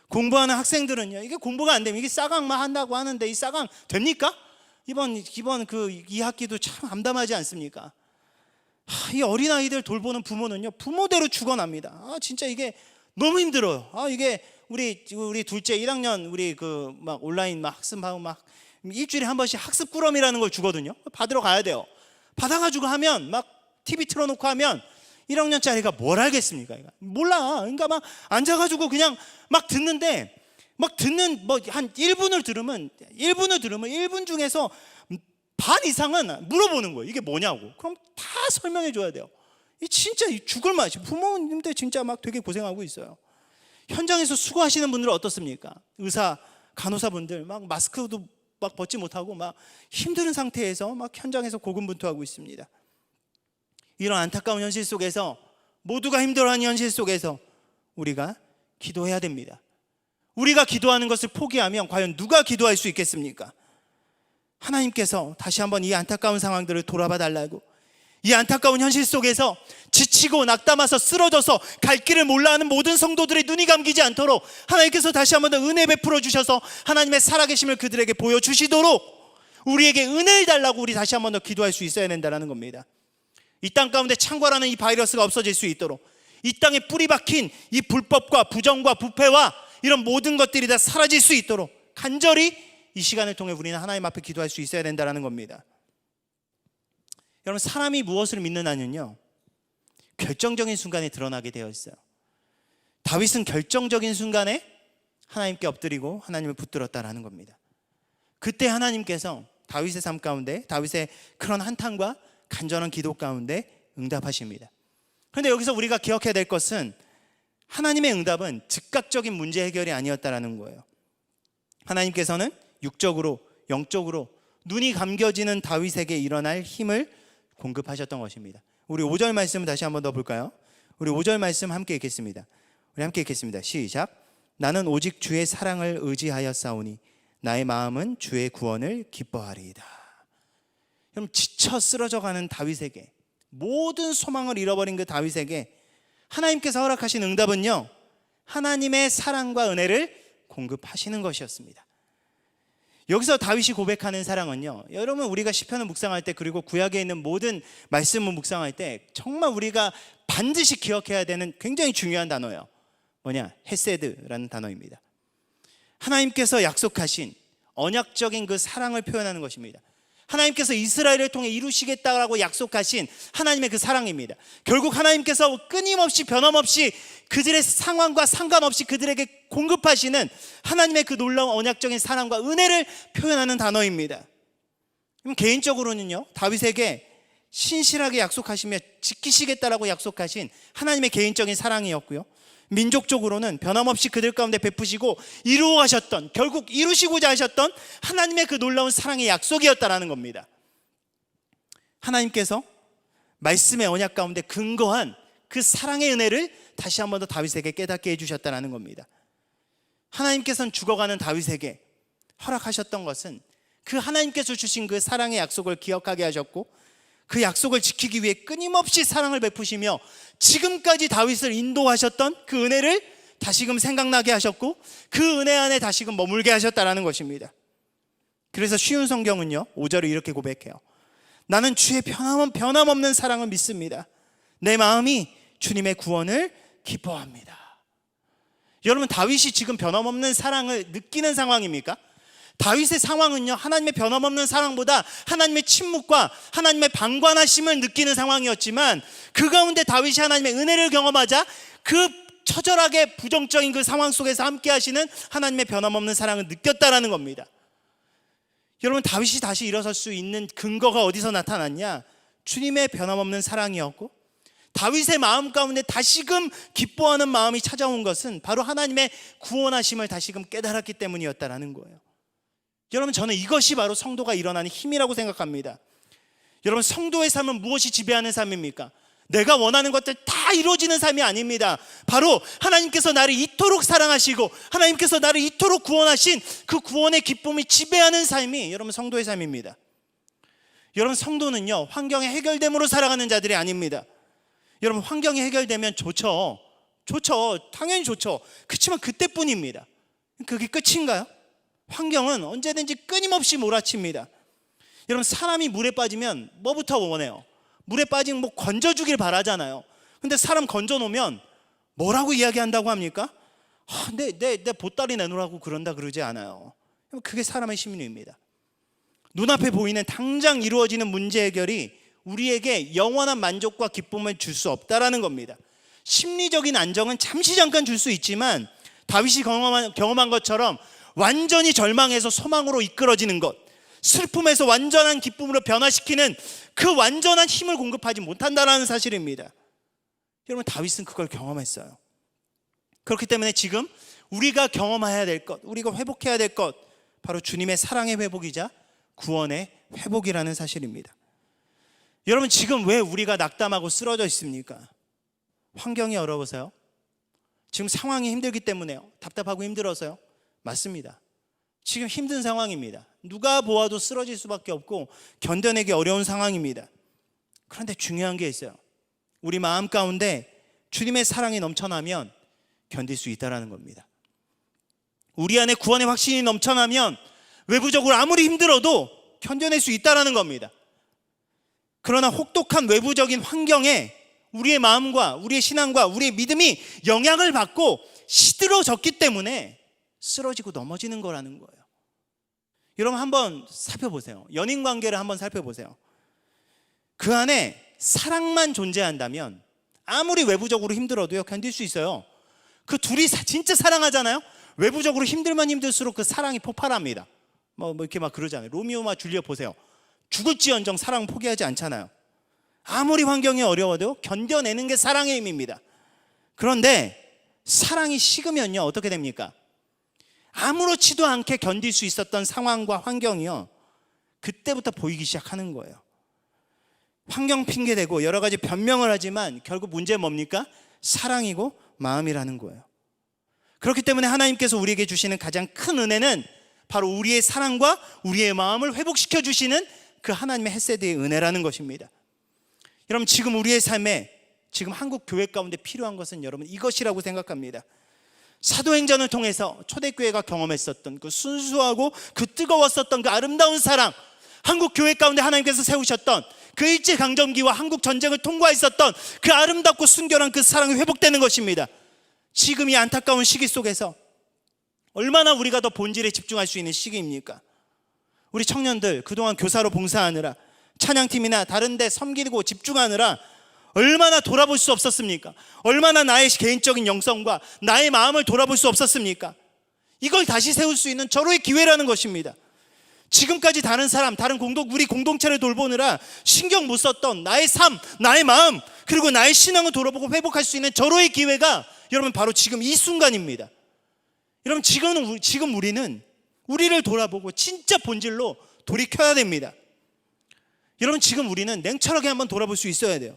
공부하는 학생들은요, 이게 공부가 안 되면 이게 싸강만 한다고 하는데 이 싸강 됩니까? 이번 그 2학기도 참 암담하지 않습니까? 이 어린아이들 돌보는 부모는요, 부모대로 죽어납니다. 진짜 이게 너무 힘들어요. 이게 우리 둘째 1학년 우리 그 막 온라인 막 학습하고 막 일주일에 한 번씩 학습 꾸러미라는 걸 주거든요. 받으러 가야 돼요. 받아가지고 하면 막 TV 틀어놓고 하면 1학년짜리가 뭘 알겠습니까? 몰라. 그러니까 막 앉아가지고 그냥 막 듣는데 막 듣는 뭐 한 1분을 들으면 1분 중에서 반 이상은 물어보는 거예요. 이게 뭐냐고. 그럼 다 설명해 줘야 돼요. 이 진짜 죽을 맛이. 부모님들 진짜 막 되게 고생하고 있어요. 현장에서 수고하시는 분들은 어떻습니까? 의사, 간호사분들 막 마스크도 막 벗지 못하고 막 힘든 상태에서 막 현장에서 고군분투하고 있습니다. 이런 안타까운 현실 속에서 모두가 힘들어하는 현실 속에서 우리가 기도해야 됩니다. 우리가 기도하는 것을 포기하면 과연 누가 기도할 수 있겠습니까? 하나님께서 다시 한번 이 안타까운 상황들을 돌아봐 달라고, 이 안타까운 현실 속에서 지치고 낙담해서 쓰러져서 갈 길을 몰라 하는 모든 성도들의 눈이 감기지 않도록 하나님께서 다시 한번 더 은혜 베풀어 주셔서 하나님의 살아계심을 그들에게 보여주시도록 우리에게 은혜를 달라고 우리 다시 한번 더 기도할 수 있어야 된다는 겁니다. 이 땅 가운데 창궐하는 이 바이러스가 없어질 수 있도록, 이 땅에 뿌리 박힌 이 불법과 부정과 부패와 이런 모든 것들이 다 사라질 수 있도록 간절히 이 시간을 통해 우리는 하나님 앞에 기도할 수 있어야 된다는 겁니다. 여러분, 사람이 무엇을 믿느냐는요, 결정적인 순간에 드러나게 되어 있어요. 다윗은 결정적인 순간에 하나님께 엎드리고 하나님을 붙들었다라는 겁니다. 그때 하나님께서 다윗의 삶 가운데, 다윗의 그런 한탄과 간절한 기도 가운데 응답하십니다. 그런데 여기서 우리가 기억해야 될 것은 하나님의 응답은 즉각적인 문제 해결이 아니었다라는 거예요. 하나님께서는 육적으로, 영적으로 눈이 감겨지는 다윗에게 일어날 힘을 공급하셨던 것입니다. 우리 5절 말씀 다시 한번 더 볼까요? 우리 5절 말씀 함께 읽겠습니다. 우리 함께 읽겠습니다. 시작. 나는 오직 주의 사랑을 의지하여 싸우니 나의 마음은 주의 구원을 기뻐하리이다. 그럼 지쳐 쓰러져가는 다윗에게, 모든 소망을 잃어버린 그 다윗에게 하나님께서 허락하신 응답은요, 하나님의 사랑과 은혜를 공급하시는 것이었습니다. 여기서 다윗이 고백하는 사랑은요, 여러분 우리가 시편을 묵상할 때 그리고 구약에 있는 모든 말씀을 묵상할 때 정말 우리가 반드시 기억해야 되는 굉장히 중요한 단어예요. 뭐냐? 헤세드라는 단어입니다. 하나님께서 약속하신 언약적인 그 사랑을 표현하는 것입니다. 하나님께서 이스라엘을 통해 이루시겠다라고 약속하신 하나님의 그 사랑입니다. 결국 하나님께서 끊임없이 변함없이 그들의 상황과 상관없이 그들에게 공급하시는 하나님의 그 놀라운 언약적인 사랑과 은혜를 표현하는 단어입니다. 그럼 개인적으로는요, 다윗에게 신실하게 약속하시며 지키시겠다라고 약속하신 하나님의 개인적인 사랑이었고요, 민족적으로는 변함없이 그들 가운데 베푸시고 이루어 가셨던, 결국 이루시고자 하셨던 하나님의 그 놀라운 사랑의 약속이었다라는 겁니다. 하나님께서 말씀의 언약 가운데 근거한 그 사랑의 은혜를 다시 한 번 더 다윗에게 깨닫게 해주셨다는 겁니다. 하나님께서는 죽어가는 다윗에게 허락하셨던 것은 그 하나님께서 주신 그 사랑의 약속을 기억하게 하셨고, 그 약속을 지키기 위해 끊임없이 사랑을 베푸시며 지금까지 다윗을 인도하셨던 그 은혜를 다시금 생각나게 하셨고, 그 은혜 안에 다시금 머물게 하셨다는 것입니다. 그래서 쉬운 성경은요, 5절을 이렇게 고백해요. 나는 주의 변함없는 사랑을 믿습니다. 내 마음이 주님의 구원을 기뻐합니다. 여러분, 다윗이 지금 변함없는 사랑을 느끼는 상황입니까? 다윗의 상황은요, 하나님의 변함없는 사랑보다 하나님의 침묵과 하나님의 방관하심을 느끼는 상황이었지만, 그 가운데 다윗이 하나님의 은혜를 경험하자 그 처절하게 부정적인 그 상황 속에서 함께 하시는 하나님의 변함없는 사랑을 느꼈다라는 겁니다. 여러분, 다윗이 다시 일어설 수 있는 근거가 어디서 나타났냐? 주님의 변함없는 사랑이었고, 다윗의 마음 가운데 다시금 기뻐하는 마음이 찾아온 것은 바로 하나님의 구원하심을 다시금 깨달았기 때문이었다라는 거예요. 여러분, 저는 이것이 바로 성도가 일어나는 힘이라고 생각합니다. 여러분, 성도의 삶은 무엇이 지배하는 삶입니까? 내가 원하는 것들 다 이루어지는 삶이 아닙니다. 바로 하나님께서 나를 이토록 사랑하시고 하나님께서 나를 이토록 구원하신 그 구원의 기쁨이 지배하는 삶이 여러분 성도의 삶입니다. 여러분, 성도는요, 환경의 해결됨으로 살아가는 자들이 아닙니다. 여러분, 환경이 해결되면 좋죠. 당연히 좋죠. 그렇지만 그때뿐입니다. 그게 끝인가요? 환경은 언제든지 끊임없이 몰아칩니다. 여러분, 사람이 물에 빠지면 뭐부터 원해요? 물에 빠지면 뭐 건져주길 바라잖아요. 근데 사람 건져놓으면 뭐라고 이야기한다고 합니까? 내 보따리 내놓으라고 그러지 않아요. 그게 사람의 심리입니다. 눈앞에 보이는 당장 이루어지는 문제 해결이 우리에게 영원한 만족과 기쁨을 줄 수 없다라는 겁니다. 심리적인 안정은 잠깐 줄 수 있지만, 다윗이 경험한 것처럼 완전히 절망해서 소망으로 이끌어지는 것, 슬픔에서 완전한 기쁨으로 변화시키는 그 완전한 힘을 공급하지 못한다는 사실입니다. 여러분, 다윗은 그걸 경험했어요. 그렇기 때문에 지금 우리가 경험해야 될 것, 우리가 회복해야 될 것, 바로 주님의 사랑의 회복이자 구원의 회복이라는 사실입니다. 여러분, 지금 왜 우리가 낙담하고 쓰러져 있습니까? 환경이 어려워서요? 지금 상황이 힘들기 때문에요? 답답하고 힘들어서요? 맞습니다. 지금 힘든 상황입니다. 누가 보아도 쓰러질 수밖에 없고 견뎌내기 어려운 상황입니다. 그런데 중요한 게 있어요. 우리 마음 가운데 주님의 사랑이 넘쳐나면 견딜 수 있다는 겁니다. 우리 안에 구원의 확신이 넘쳐나면 외부적으로 아무리 힘들어도 견뎌낼 수 있다는 겁니다. 그러나 혹독한 외부적인 환경에 우리의 마음과 우리의 신앙과 우리의 믿음이 영향을 받고 시들어졌기 때문에 쓰러지고 넘어지는 거라는 거예요. 여러분, 한번 살펴보세요. 연인 관계를 한번 살펴보세요. 그 안에 사랑만 존재한다면 아무리 외부적으로 힘들어도요, 견딜 수 있어요. 그 둘이 진짜 사랑하잖아요. 외부적으로 힘들면 힘들수록 그 사랑이 폭발합니다. 뭐 이렇게 막 그러잖아요. 로미오와 줄리엣 보세요. 죽을지언정 사랑 포기하지 않잖아요. 아무리 환경이 어려워도 견뎌내는 게 사랑의 힘입니다. 그런데 사랑이 식으면요, 어떻게 됩니까? 아무렇지도 않게 견딜 수 있었던 상황과 환경이요, 그때부터 보이기 시작하는 거예요. 환경 핑계대고 여러 가지 변명을 하지만 결국 문제는 뭡니까? 사랑이고 마음이라는 거예요. 그렇기 때문에 하나님께서 우리에게 주시는 가장 큰 은혜는 바로 우리의 사랑과 우리의 마음을 회복시켜 주시는 그 하나님의 헤세드의 은혜라는 것입니다. 여러분, 지금 우리의 삶에, 지금 한국 교회 가운데 필요한 것은 여러분 이것이라고 생각합니다. 사도행전을 통해서 초대교회가 경험했었던 그 순수하고 그 뜨거웠었던 그 아름다운 사랑, 한국 교회 가운데 하나님께서 세우셨던 그 일제강점기와 한국 전쟁을 통과했었던 그 아름답고 순결한 그 사랑이 회복되는 것입니다. 지금 이 안타까운 시기 속에서 얼마나 우리가 더 본질에 집중할 수 있는 시기입니까? 우리 청년들 그동안 교사로 봉사하느라, 찬양팀이나 다른 데 섬기고 집중하느라 얼마나 돌아볼 수 없었습니까? 얼마나 나의 개인적인 영성과 나의 마음을 돌아볼 수 없었습니까? 이걸 다시 세울 수 있는 절호의 기회라는 것입니다. 지금까지 다른 사람, 우리 공동체를 돌보느라 신경 못 썼던 나의 삶, 나의 마음, 그리고 나의 신앙을 돌아보고 회복할 수 있는 절호의 기회가 여러분 바로 지금 이 순간입니다. 여러분 지금 우리는 우리를 돌아보고 진짜 본질로 돌이켜야 됩니다. 여러분 지금 우리는 냉철하게 한번 돌아볼 수 있어야 돼요.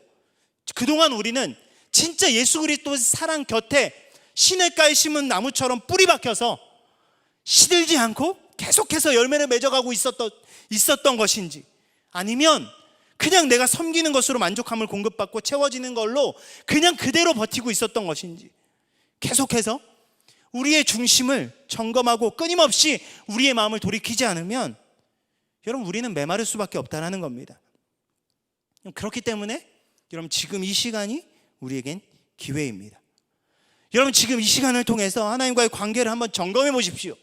그동안 우리는 진짜 예수 그리스도의 사랑 곁에 시냇가에 심은 나무처럼 뿌리 박혀서 시들지 않고 계속해서 열매를 맺어가고 있었던 것인지, 아니면 그냥 내가 섬기는 것으로 만족함을 공급받고 채워지는 걸로 그냥 그대로 버티고 있었던 것인지, 계속해서 우리의 중심을 점검하고 끊임없이 우리의 마음을 돌이키지 않으면 여러분 우리는 메마를 수밖에 없다는 겁니다. 그렇기 때문에 여러분 지금 이 시간이 우리에겐 기회입니다. 여러분 지금 이 시간을 통해서 하나님과의 관계를 한번 점검해 보십시오.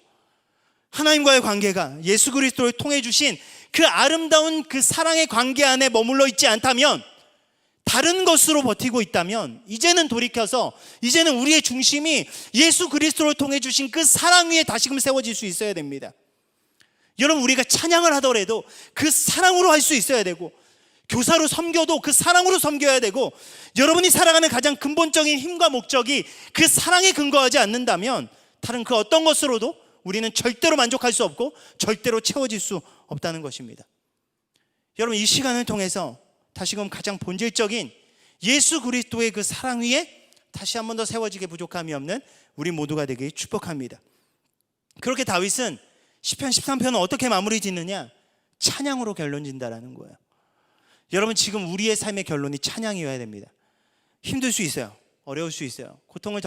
하나님과의 관계가 예수 그리스도를 통해 주신 그 아름다운 그 사랑의 관계 안에 머물러 있지 않다면, 다른 것으로 버티고 있다면 이제는 돌이켜서 이제는 우리의 중심이 예수 그리스도를 통해 주신 그 사랑 위에 다시금 세워질 수 있어야 됩니다. 여러분 우리가 찬양을 하더라도 그 사랑으로 할 수 있어야 되고, 교사로 섬겨도 그 사랑으로 섬겨야 되고, 여러분이 살아가는 가장 근본적인 힘과 목적이 그 사랑에 근거하지 않는다면 다른 그 어떤 것으로도 우리는 절대로 만족할 수 없고 절대로 채워질 수 없다는 것입니다. 여러분 이 시간을 통해서 다시금 가장 본질적인 예수 그리스도의 그 사랑 위에 다시 한 번 더 세워지게 부족함이 없는 우리 모두가 되길 축복합니다. 그렇게 다윗은 시편 13편은 어떻게 마무리 짓느냐? 찬양으로 결론 진다라는 거예요. 여러분 지금 우리의 삶의 결론이 찬양이어야 됩니다. 힘들 수 있어요. 어려울 수 있어요. 고통을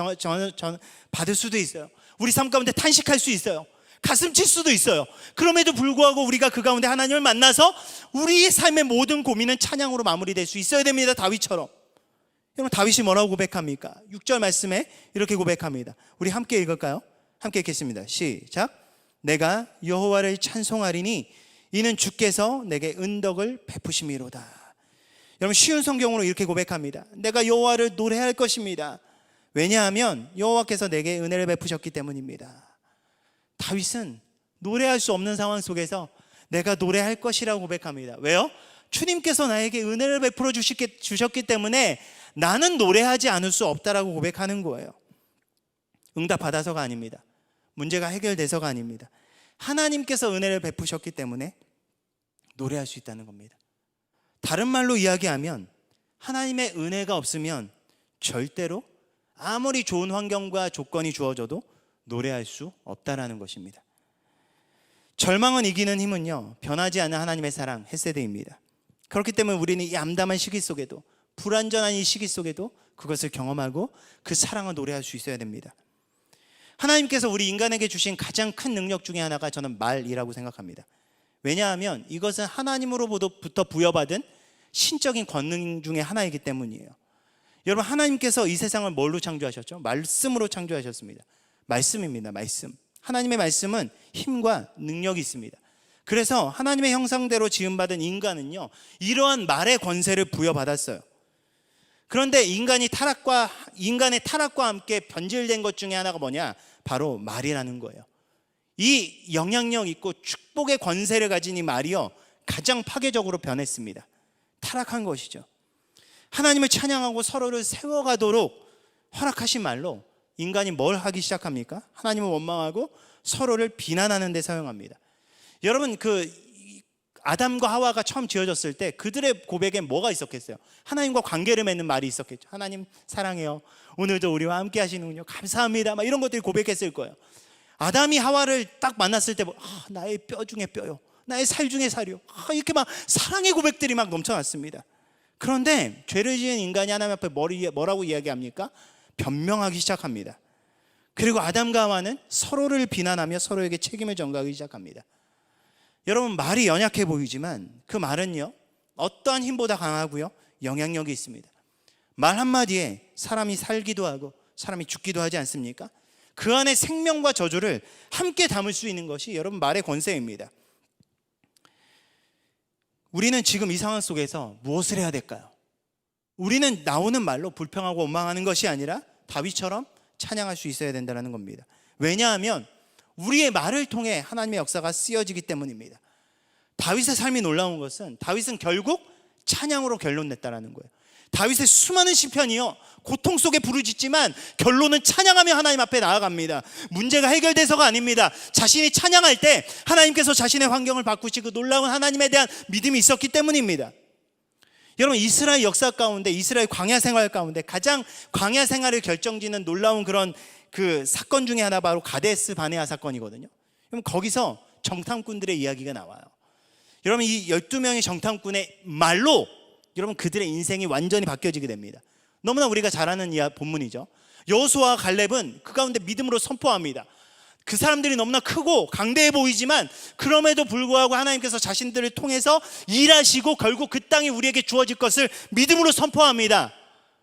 받을 수도 있어요. 우리 삶 가운데 탄식할 수 있어요. 가슴 칠 수도 있어요. 그럼에도 불구하고 우리가 그 가운데 하나님을 만나서 우리의 삶의 모든 고민은 찬양으로 마무리될 수 있어야 됩니다. 다윗처럼. 여러분 다윗이 뭐라고 고백합니까? 6절 말씀에 이렇게 고백합니다. 우리 함께 읽을까요? 함께 읽겠습니다. 시작. 내가 여호와를 찬송하리니 이는 주께서 내게 은덕을 베푸심이로다. 여러분 쉬운 성경으로 이렇게 고백합니다. 내가 여호와를 노래할 것입니다. 왜냐하면 여호와께서 내게 은혜를 베푸셨기 때문입니다. 다윗은 노래할 수 없는 상황 속에서 내가 노래할 것이라고 고백합니다. 왜요? 주님께서 나에게 은혜를 베풀어 주셨기 때문에 나는 노래하지 않을 수 없다라고 고백하는 거예요. 응답받아서가 아닙니다. 문제가 해결돼서가 아닙니다. 하나님께서 은혜를 베푸셨기 때문에 노래할 수 있다는 겁니다. 다른 말로 이야기하면 하나님의 은혜가 없으면 절대로 아무리 좋은 환경과 조건이 주어져도 노래할 수 없다라는 것입니다. 절망은 이기는 힘은요, 변하지 않는 하나님의 사랑 헤세드입니다. 그렇기 때문에 우리는 이 암담한 시기 속에도, 불완전한 이 시기 속에도 그것을 경험하고 그 사랑을 노래할 수 있어야 됩니다. 하나님께서 우리 인간에게 주신 가장 큰 능력 중에 하나가 저는 말이라고 생각합니다. 왜냐하면 이것은 하나님으로부터 부여받은 신적인 권능 중에 하나이기 때문이에요. 여러분 하나님께서 이 세상을 뭘로 창조하셨죠? 말씀으로 창조하셨습니다. 말씀입니다. 말씀. 하나님의 말씀은 힘과 능력이 있습니다. 그래서 하나님의 형상대로 지음받은 인간은요, 이러한 말의 권세를 부여받았어요. 그런데 인간의 타락과 함께 변질된 것 중에 하나가 뭐냐? 바로 말이라는 거예요. 이 영향력 있고 축복의 권세를 가진 이 말이요, 가장 파괴적으로 변했습니다. 타락한 것이죠. 하나님을 찬양하고 서로를 세워가도록 허락하신 말로 인간이 뭘 하기 시작합니까? 하나님을 원망하고 서로를 비난하는 데 사용합니다. 여러분 아담과 하와가 처음 지어졌을 때 그들의 고백에 뭐가 있었겠어요? 하나님과 관계를 맺는 말이 있었겠죠. 하나님 사랑해요. 오늘도 우리와 함께 하시는군요. 감사합니다. 막 이런 것들이 고백했을 거예요. 아담이 하와를 딱 만났을 때 나의 뼈 중에 뼈요. 나의 살 중에 살이요. 이렇게 막 사랑의 고백들이 막 넘쳐났습니다. 그런데 죄를 지은 인간이 하나님 앞에 뭐라고 이야기합니까? 변명하기 시작합니다. 그리고 아담과 하와는 서로를 비난하며 서로에게 책임을 전가하기 시작합니다. 여러분 말이 연약해 보이지만 그 말은요, 어떠한 힘보다 강하고요, 영향력이 있습니다. 말 한마디에 사람이 살기도 하고 사람이 죽기도 하지 않습니까? 그 안에 생명과 저주를 함께 담을 수 있는 것이 여러분 말의 권세입니다. 우리는 지금 이 상황 속에서 무엇을 해야 될까요? 우리는 나오는 말로 불평하고 원망하는 것이 아니라 다윗처럼 찬양할 수 있어야 된다는 겁니다. 왜냐하면 우리의 말을 통해 하나님의 역사가 쓰여지기 때문입니다. 다윗의 삶이 놀라운 것은 다윗은 결국 찬양으로 결론 냈다는 거예요. 다윗의 수많은 시편이요, 고통 속에 부르짖지만 결론은 찬양하며 하나님 앞에 나아갑니다. 문제가 해결돼서가 아닙니다. 자신이 찬양할 때 하나님께서 자신의 환경을 바꾸시고 놀라운 하나님에 대한 믿음이 있었기 때문입니다. 여러분, 이스라엘 역사 가운데, 이스라엘 광야 생활 가운데 가장 광야 생활을 결정짓는 놀라운 그런 그 사건 중에 하나 바로 가데스 바네아 사건이거든요. 그럼 거기서 정탐꾼들의 이야기가 나와요. 여러분, 이 12명의 정탐꾼의 말로 여러분 그들의 인생이 완전히 바뀌어지게 됩니다. 너무나 우리가 잘 아는 본문이죠. 여호수아와 갈렙은 그 가운데 믿음으로 선포합니다. 그 사람들이 너무나 크고 강대해 보이지만 그럼에도 불구하고 하나님께서 자신들을 통해서 일하시고 결국 그 땅이 우리에게 주어질 것을 믿음으로 선포합니다.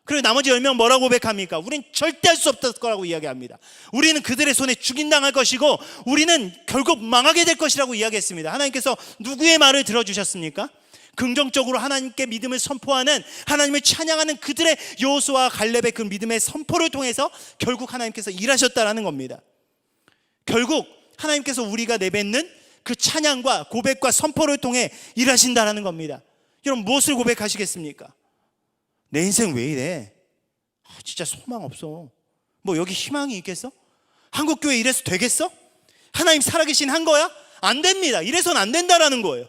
그리고 나머지 10명 뭐라고 고백합니까? 우린 절대 할 수 없을 거라고 이야기합니다. 우리는 그들의 손에 죽임당할 것이고 우리는 결국 망하게 될 것이라고 이야기했습니다. 하나님께서 누구의 말을 들어주셨습니까? 긍정적으로 하나님께 믿음을 선포하는, 하나님을 찬양하는 그들의 여호수아와 갈렙의 그 믿음의 선포를 통해서 결국 하나님께서 일하셨다라는 겁니다. 결국 하나님께서 우리가 내뱉는 그 찬양과 고백과 선포를 통해 일하신다라는 겁니다. 여러분, 무엇을 고백하시겠습니까? 내 인생 왜 이래? 진짜 소망 없어. 뭐 여기 희망이 있겠어? 한국교회 이래서 되겠어? 하나님 살아계신 한 거야? 안 됩니다. 이래서는 안 된다라는 거예요.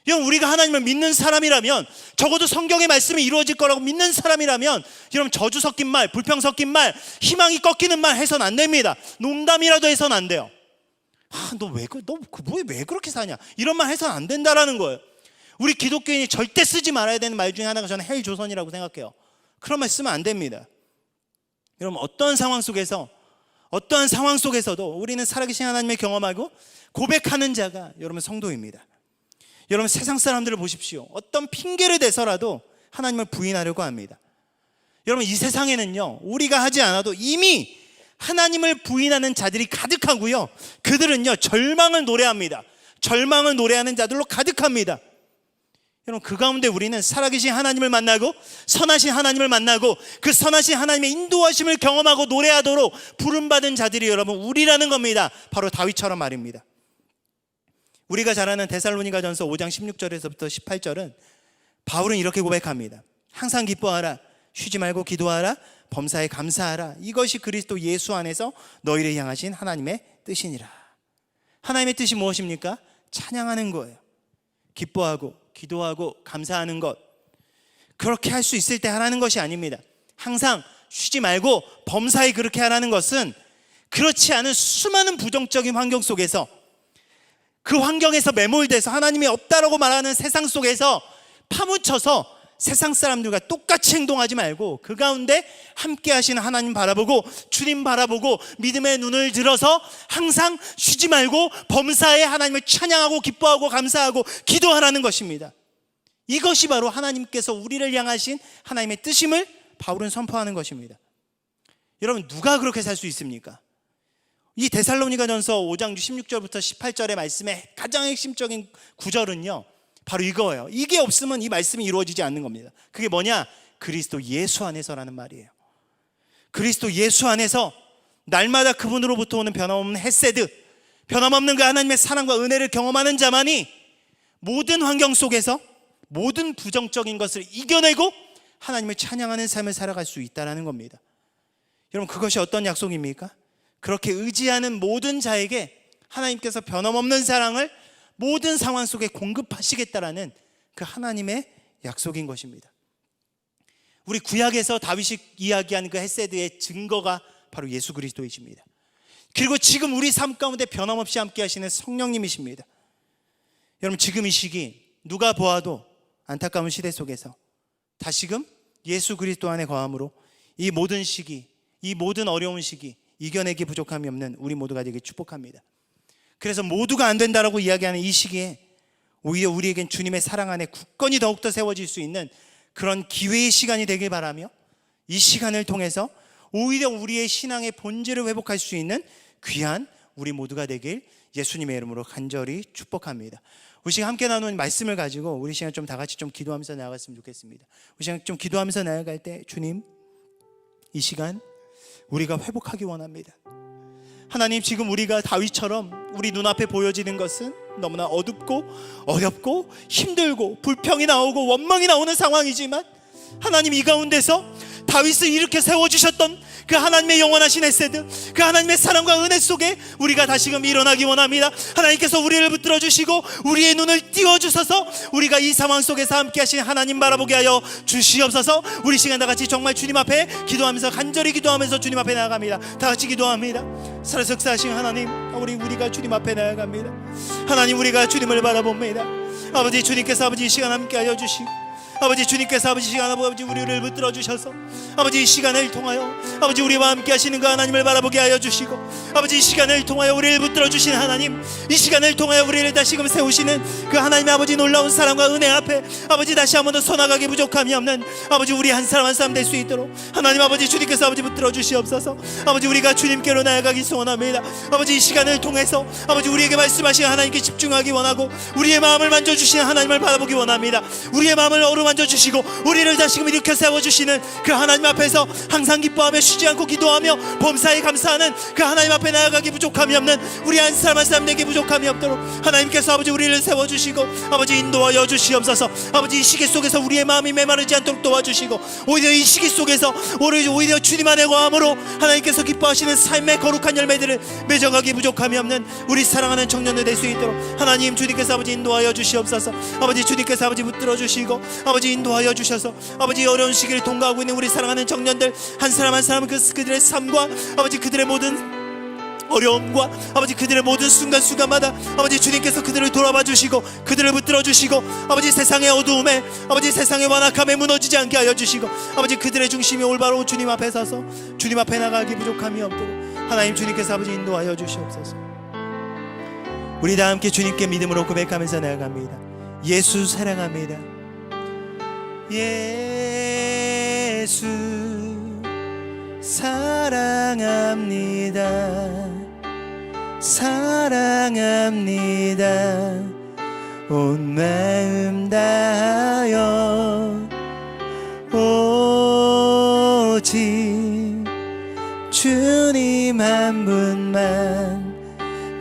여러분, 우리가 하나님을 믿는 사람이라면, 적어도 성경의 말씀이 이루어질 거라고 믿는 사람이라면, 여러분 저주 섞인 말, 불평 섞인 말, 희망이 꺾이는 말 해서는 안 됩니다. 농담이라도 해서는 안 돼요. 너 왜 그렇게 사냐? 이런 말 해서는 안 된다라는 거예요. 우리 기독교인이 절대 쓰지 말아야 되는 말 중에 하나가 저는 헬조선이라고 생각해요. 그런 말 쓰면 안 됩니다. 여러분, 어떠한 상황 속에서도 우리는 살아계신 하나님을 경험하고 고백하는 자가 여러분 성도입니다. 여러분, 세상 사람들을 보십시오. 어떤 핑계를 대서라도 하나님을 부인하려고 합니다. 여러분, 이 세상에는요, 우리가 하지 않아도 이미 하나님을 부인하는 자들이 가득하고요, 그들은요 절망을 노래합니다. 절망을 노래하는 자들로 가득합니다. 여러분, 그 가운데 우리는 살아계신 하나님을 만나고 선하신 하나님을 만나고 그 선하신 하나님의 인도하심을 경험하고 노래하도록 부름받은 자들이 여러분 우리라는 겁니다. 바로 다윗처럼 말입니다. 우리가 잘 아는 데살로니가전서 5장 16절에서부터 18절은 바울은 이렇게 고백합니다. 항상 기뻐하라, 쉬지 말고 기도하라, 범사에 감사하라. 이것이 그리스도 예수 안에서 너희를 향하신 하나님의 뜻이니라. 하나님의 뜻이 무엇입니까? 찬양하는 거예요. 기뻐하고 기도하고 감사하는 것, 그렇게 할 수 있을 때 하라는 것이 아닙니다. 항상 쉬지 말고 범사에 그렇게 하라는 것은 그렇지 않은 수많은 부정적인 환경 속에서, 그 환경에서 매몰돼서 하나님이 없다라고 말하는 세상 속에서 파묻혀서 세상 사람들과 똑같이 행동하지 말고 그 가운데 함께 하시는 하나님 바라보고 주님 바라보고 믿음의 눈을 들어서 항상 쉬지 말고 범사에 하나님을 찬양하고 기뻐하고 감사하고 기도하라는 것입니다. 이것이 바로 하나님께서 우리를 향하신 하나님의 뜻임을 바울은 선포하는 것입니다. 여러분, 누가 그렇게 살 수 있습니까? 이 데살로니가전서 5장 16절부터 18절의 말씀의 가장 핵심적인 구절은요, 바로 이거예요. 이게 없으면 이 말씀이 이루어지지 않는 겁니다. 그게 뭐냐? 그리스도 예수 안에서라는 말이에요. 그리스도 예수 안에서 날마다 그분으로부터 오는 변함없는 헤세드, 변함없는 그 하나님의 사랑과 은혜를 경험하는 자만이 모든 환경 속에서 모든 부정적인 것을 이겨내고 하나님을 찬양하는 삶을 살아갈 수 있다는 겁니다. 여러분, 그것이 어떤 약속입니까? 그렇게 의지하는 모든 자에게 하나님께서 변함없는 사랑을 모든 상황 속에 공급하시겠다라는 그 하나님의 약속인 것입니다. 우리 구약에서 다윗이 이야기하는 그 헤세드의 증거가 바로 예수 그리스도이십니다. 그리고 지금 우리 삶 가운데 변함없이 함께 하시는 성령님이십니다. 여러분, 지금 이 시기 누가 보아도 안타까운 시대 속에서 다시금 예수 그리스도 안에 거함으로 이 모든 시기, 이 모든 어려운 시기 이겨내기 부족함이 없는 우리 모두가 되길 축복합니다. 그래서 모두가 안 된다라고 이야기하는 이 시기에 오히려 우리에겐 주님의 사랑 안에 굳건히 더욱더 세워질 수 있는 그런 기회의 시간이 되길 바라며, 이 시간을 통해서 오히려 우리의 신앙의 본질을 회복할 수 있는 귀한 우리 모두가 되길 예수님의 이름으로 간절히 축복합니다. 우리 시간 함께 나눈 말씀을 가지고 우리 시간 좀 다 같이 좀 기도하면서 나아갔으면 좋겠습니다. 우리 시간 좀 기도하면서 나아갈 때, 주님, 이 시간 우리가 회복하기 원합니다. 하나님, 지금 우리가 다윗처럼 우리 눈앞에 보여지는 것은 너무나 어둡고 어렵고 힘들고 불평이 나오고 원망이 나오는 상황이지만, 하나님, 이 가운데서 다윗을 이렇게 세워주셨던 그 하나님의 영원하신 에세드, 그 하나님의 사랑과 은혜 속에 우리가 다시금 일어나기 원합니다. 하나님께서 우리를 붙들어 주시고 우리의 눈을 띄워주셔서 우리가 이 상황 속에서 함께 하신 하나님 바라보게 하여 주시옵소서. 우리 시간 다 같이 정말 주님 앞에 기도하면서, 간절히 기도하면서 주님 앞에 나아갑니다. 다 같이 기도합니다. 살아서 역사하신 하나님, 우리가 주님 앞에 나아갑니다. 하나님, 우리가 주님을 바라봅니다. 아버지, 주님께서 아버지 이 시간 함께 하여 주시고, 아버지, 주님께서 아버지 시간 아버지 우리를 붙들어 주셔서 아버지 이 시간을 통하여 아버지 우리와 함께 하시는 그 하나님을 바라보게 하여 주시고, 아버지 이 시간을 통하여 우리를 붙들어 주신 하나님, 이 시간을 통하여 우리를 다시금 세우시는 그 하나님의 아버지 놀라운 사랑과 은혜 앞에 아버지 다시 한 번 더 서나가게 부족함이 없는 아버지 우리 한 사람 한 사람 될 수 있도록 하나님 아버지 주님께서 아버지 붙들어 주시옵소서. 아버지, 우리가 주님께로 나아가기 소원합니다. 아버지, 이 시간을 통해서 아버지 우리에게 말씀하신 하나님께 집중하기 원하고, 우리의 마음을 만져주시는 하나님을 바라보기 원합니다. 우리의 마음을 어루만져 주시고 우리를 다시금 일으켜 세워주시는 그 하나님 앞에서 항상 기뻐하며 쉬지 않고 기도하며 범사에 감사하는 그 하나님 앞에 나아가기 부족함이 없는 우리 한 사람 한 사람 내게 부족함이 없도록 하나님께서 아버지 우리를 세워주시고 아버지 인도하여 주시옵소서. 아버지, 이 시기 속에서 우리의 마음이 메마르지 않도록 도와주시고, 오히려 이 시기 속에서 오히려 주님 안에 거함으로 하나님께서 기뻐하시는 삶의 거룩한 열매들을 맺어가기 부족함이 없는 우리 사랑하는 청년들 될 수 있도록 하나님 주님께서 아버지 인도하여 주시옵소서. 아버지, 주님께서 아버지 붙들어 주시고 아버지 인도하여 주셔서 아버지 어려운 시기를 통과하고 있는 우리 사랑하는 청년들 한 사람 한 사람 그들의 삶과 아버지 그들의 모든 어려움과 아버지 그들의 모든 순간순간마다 아버지 주님께서 그들을 돌아봐 주시고 그들을 붙들어 주시고, 아버지 세상의 어두움에 아버지 세상의 완악함에 무너지지 않게 하여 주시고, 아버지 그들의 중심이 올바로 주님 앞에 서서 주님 앞에 나가기 부족함이 없도록 하나님 주님께서 아버지 인도하여 주시옵소서. 우리 다 함께 주님께 믿음으로 고백하면서 나아갑니다. 예수 사랑합니다. 예수 사랑합니다. 사랑합니다. 온 마음 다하여 오직 주님 한 분만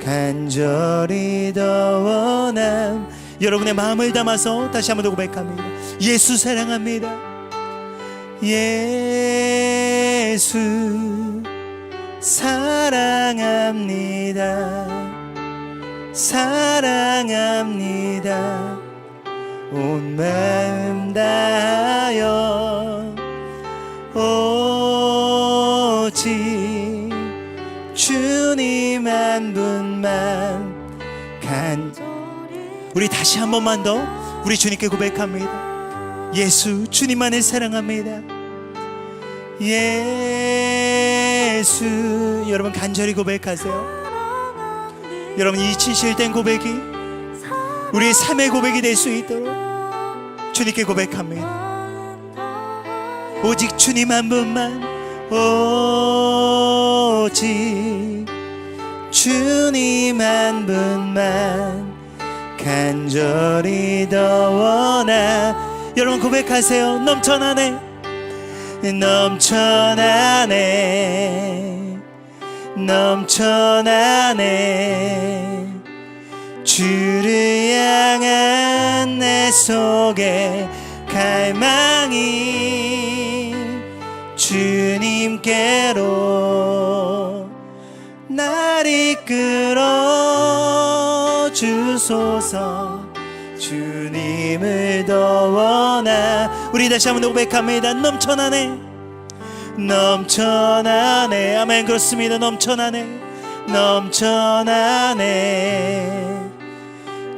간절히 더 원함. 여러분의 마음을 담아서 다시 한번 더 고백합니다. 예수 사랑합니다. 예수 사랑합니다. 사랑합니다. 온 마음 다하여 오직 주님 한 분만 우리 다시 한 번만 더 우리 주님께 고백합니다. 예수 주님만을 사랑합니다. 예수, 여러분 간절히 고백하세요. 여러분 이 진실된 고백이 우리의 삶의 고백이 될 수 있도록 주님께 고백합니다. 오직 주님 한 분만, 오직 주님 한 분만 간절히 더 원하. 여러분 고백하세요. 넘쳐나네, 넘쳐나네, 넘쳐나네. 주를 향한 내 속에 갈망이 주님께로 날 이끌어 주소서. 주님을 더 원하. 우리 다시 한번 고백합니다. 넘쳐나네, 넘쳐나네. 아멘. 그렇습니다. 넘쳐나네, 넘쳐나네.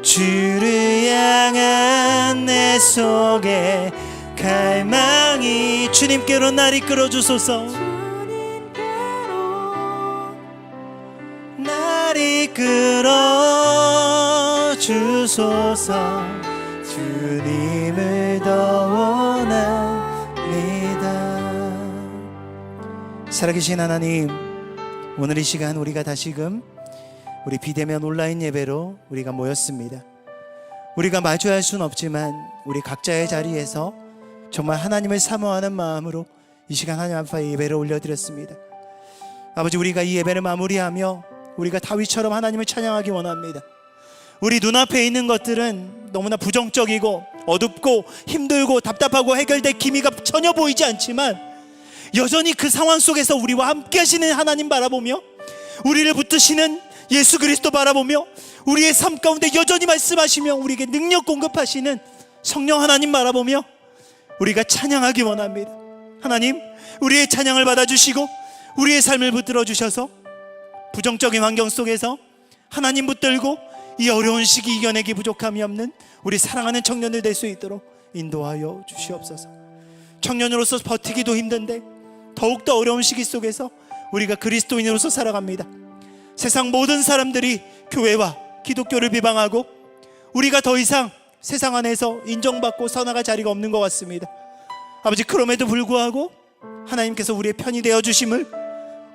주를 향한 내 속에 갈망이 주님께로 날 이끌어 주소서. 날 이끌어 주소서. 주소서. 주님을 더 원합니다. 살아계신 하나님, 오늘 이 시간 우리가 다시금 우리 비대면 온라인 예배로 우리가 모였습니다. 우리가 마주할 수는 없지만 우리 각자의 자리에서 정말 하나님을 사모하는 마음으로 이 시간 하나님 앞에 예배를 올려드렸습니다. 아버지, 우리가 이 예배를 마무리하며 우리가 다윗처럼 하나님을 찬양하기 원합니다. 우리 눈앞에 있는 것들은 너무나 부정적이고 어둡고 힘들고 답답하고 해결될 기미가 전혀 보이지 않지만 여전히 그 상황 속에서 우리와 함께 하시는 하나님 바라보며 우리를 붙드시는 예수 그리스도 바라보며 우리의 삶 가운데 여전히 말씀하시며 우리에게 능력 공급하시는 성령 하나님 바라보며 우리가 찬양하기 원합니다. 하나님, 우리의 찬양을 받아주시고 우리의 삶을 붙들어 주셔서 부정적인 환경 속에서 하나님 붙들고 이 어려운 시기 이겨내기 부족함이 없는 우리 사랑하는 청년들 될 수 있도록 인도하여 주시옵소서. 청년으로서 버티기도 힘든데 더욱더 어려운 시기 속에서 우리가 그리스도인으로서 살아갑니다. 세상 모든 사람들이 교회와 기독교를 비방하고 우리가 더 이상 세상 안에서 인정받고 선화가 자리가 없는 것 같습니다. 아버지, 그럼에도 불구하고 하나님께서 우리의 편이 되어 주심을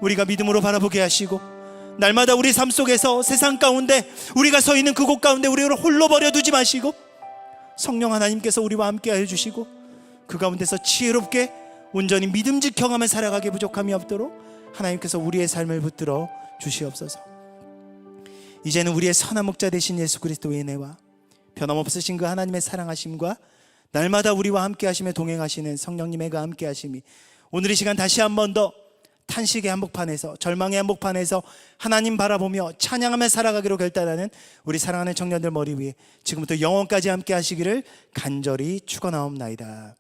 우리가 믿음으로 바라보게 하시고 날마다 우리 삶 속에서 세상 가운데 우리가 서 있는 그곳 가운데 우리를 홀로 버려두지 마시고 성령 하나님께서 우리와 함께 하여 주시고 그 가운데서 지혜롭게 온전히 믿음직형하며 살아가기 부족함이 없도록 하나님께서 우리의 삶을 붙들어 주시옵소서. 이제는 우리의 선한 목자 되신 예수 그리스도의 은혜와 변함없으신 그 하나님의 사랑하심과 날마다 우리와 함께 하시며 동행하시는 성령님의 그 함께 하심이 오늘 이 시간 다시 한 번 더 탄식의 한복판에서 절망의 한복판에서 하나님 바라보며 찬양하며 살아가기로 결단하는 우리 사랑하는 청년들 머리 위에 지금부터 영원까지 함께 하시기를 간절히 축원하옵나이다.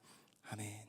아멘.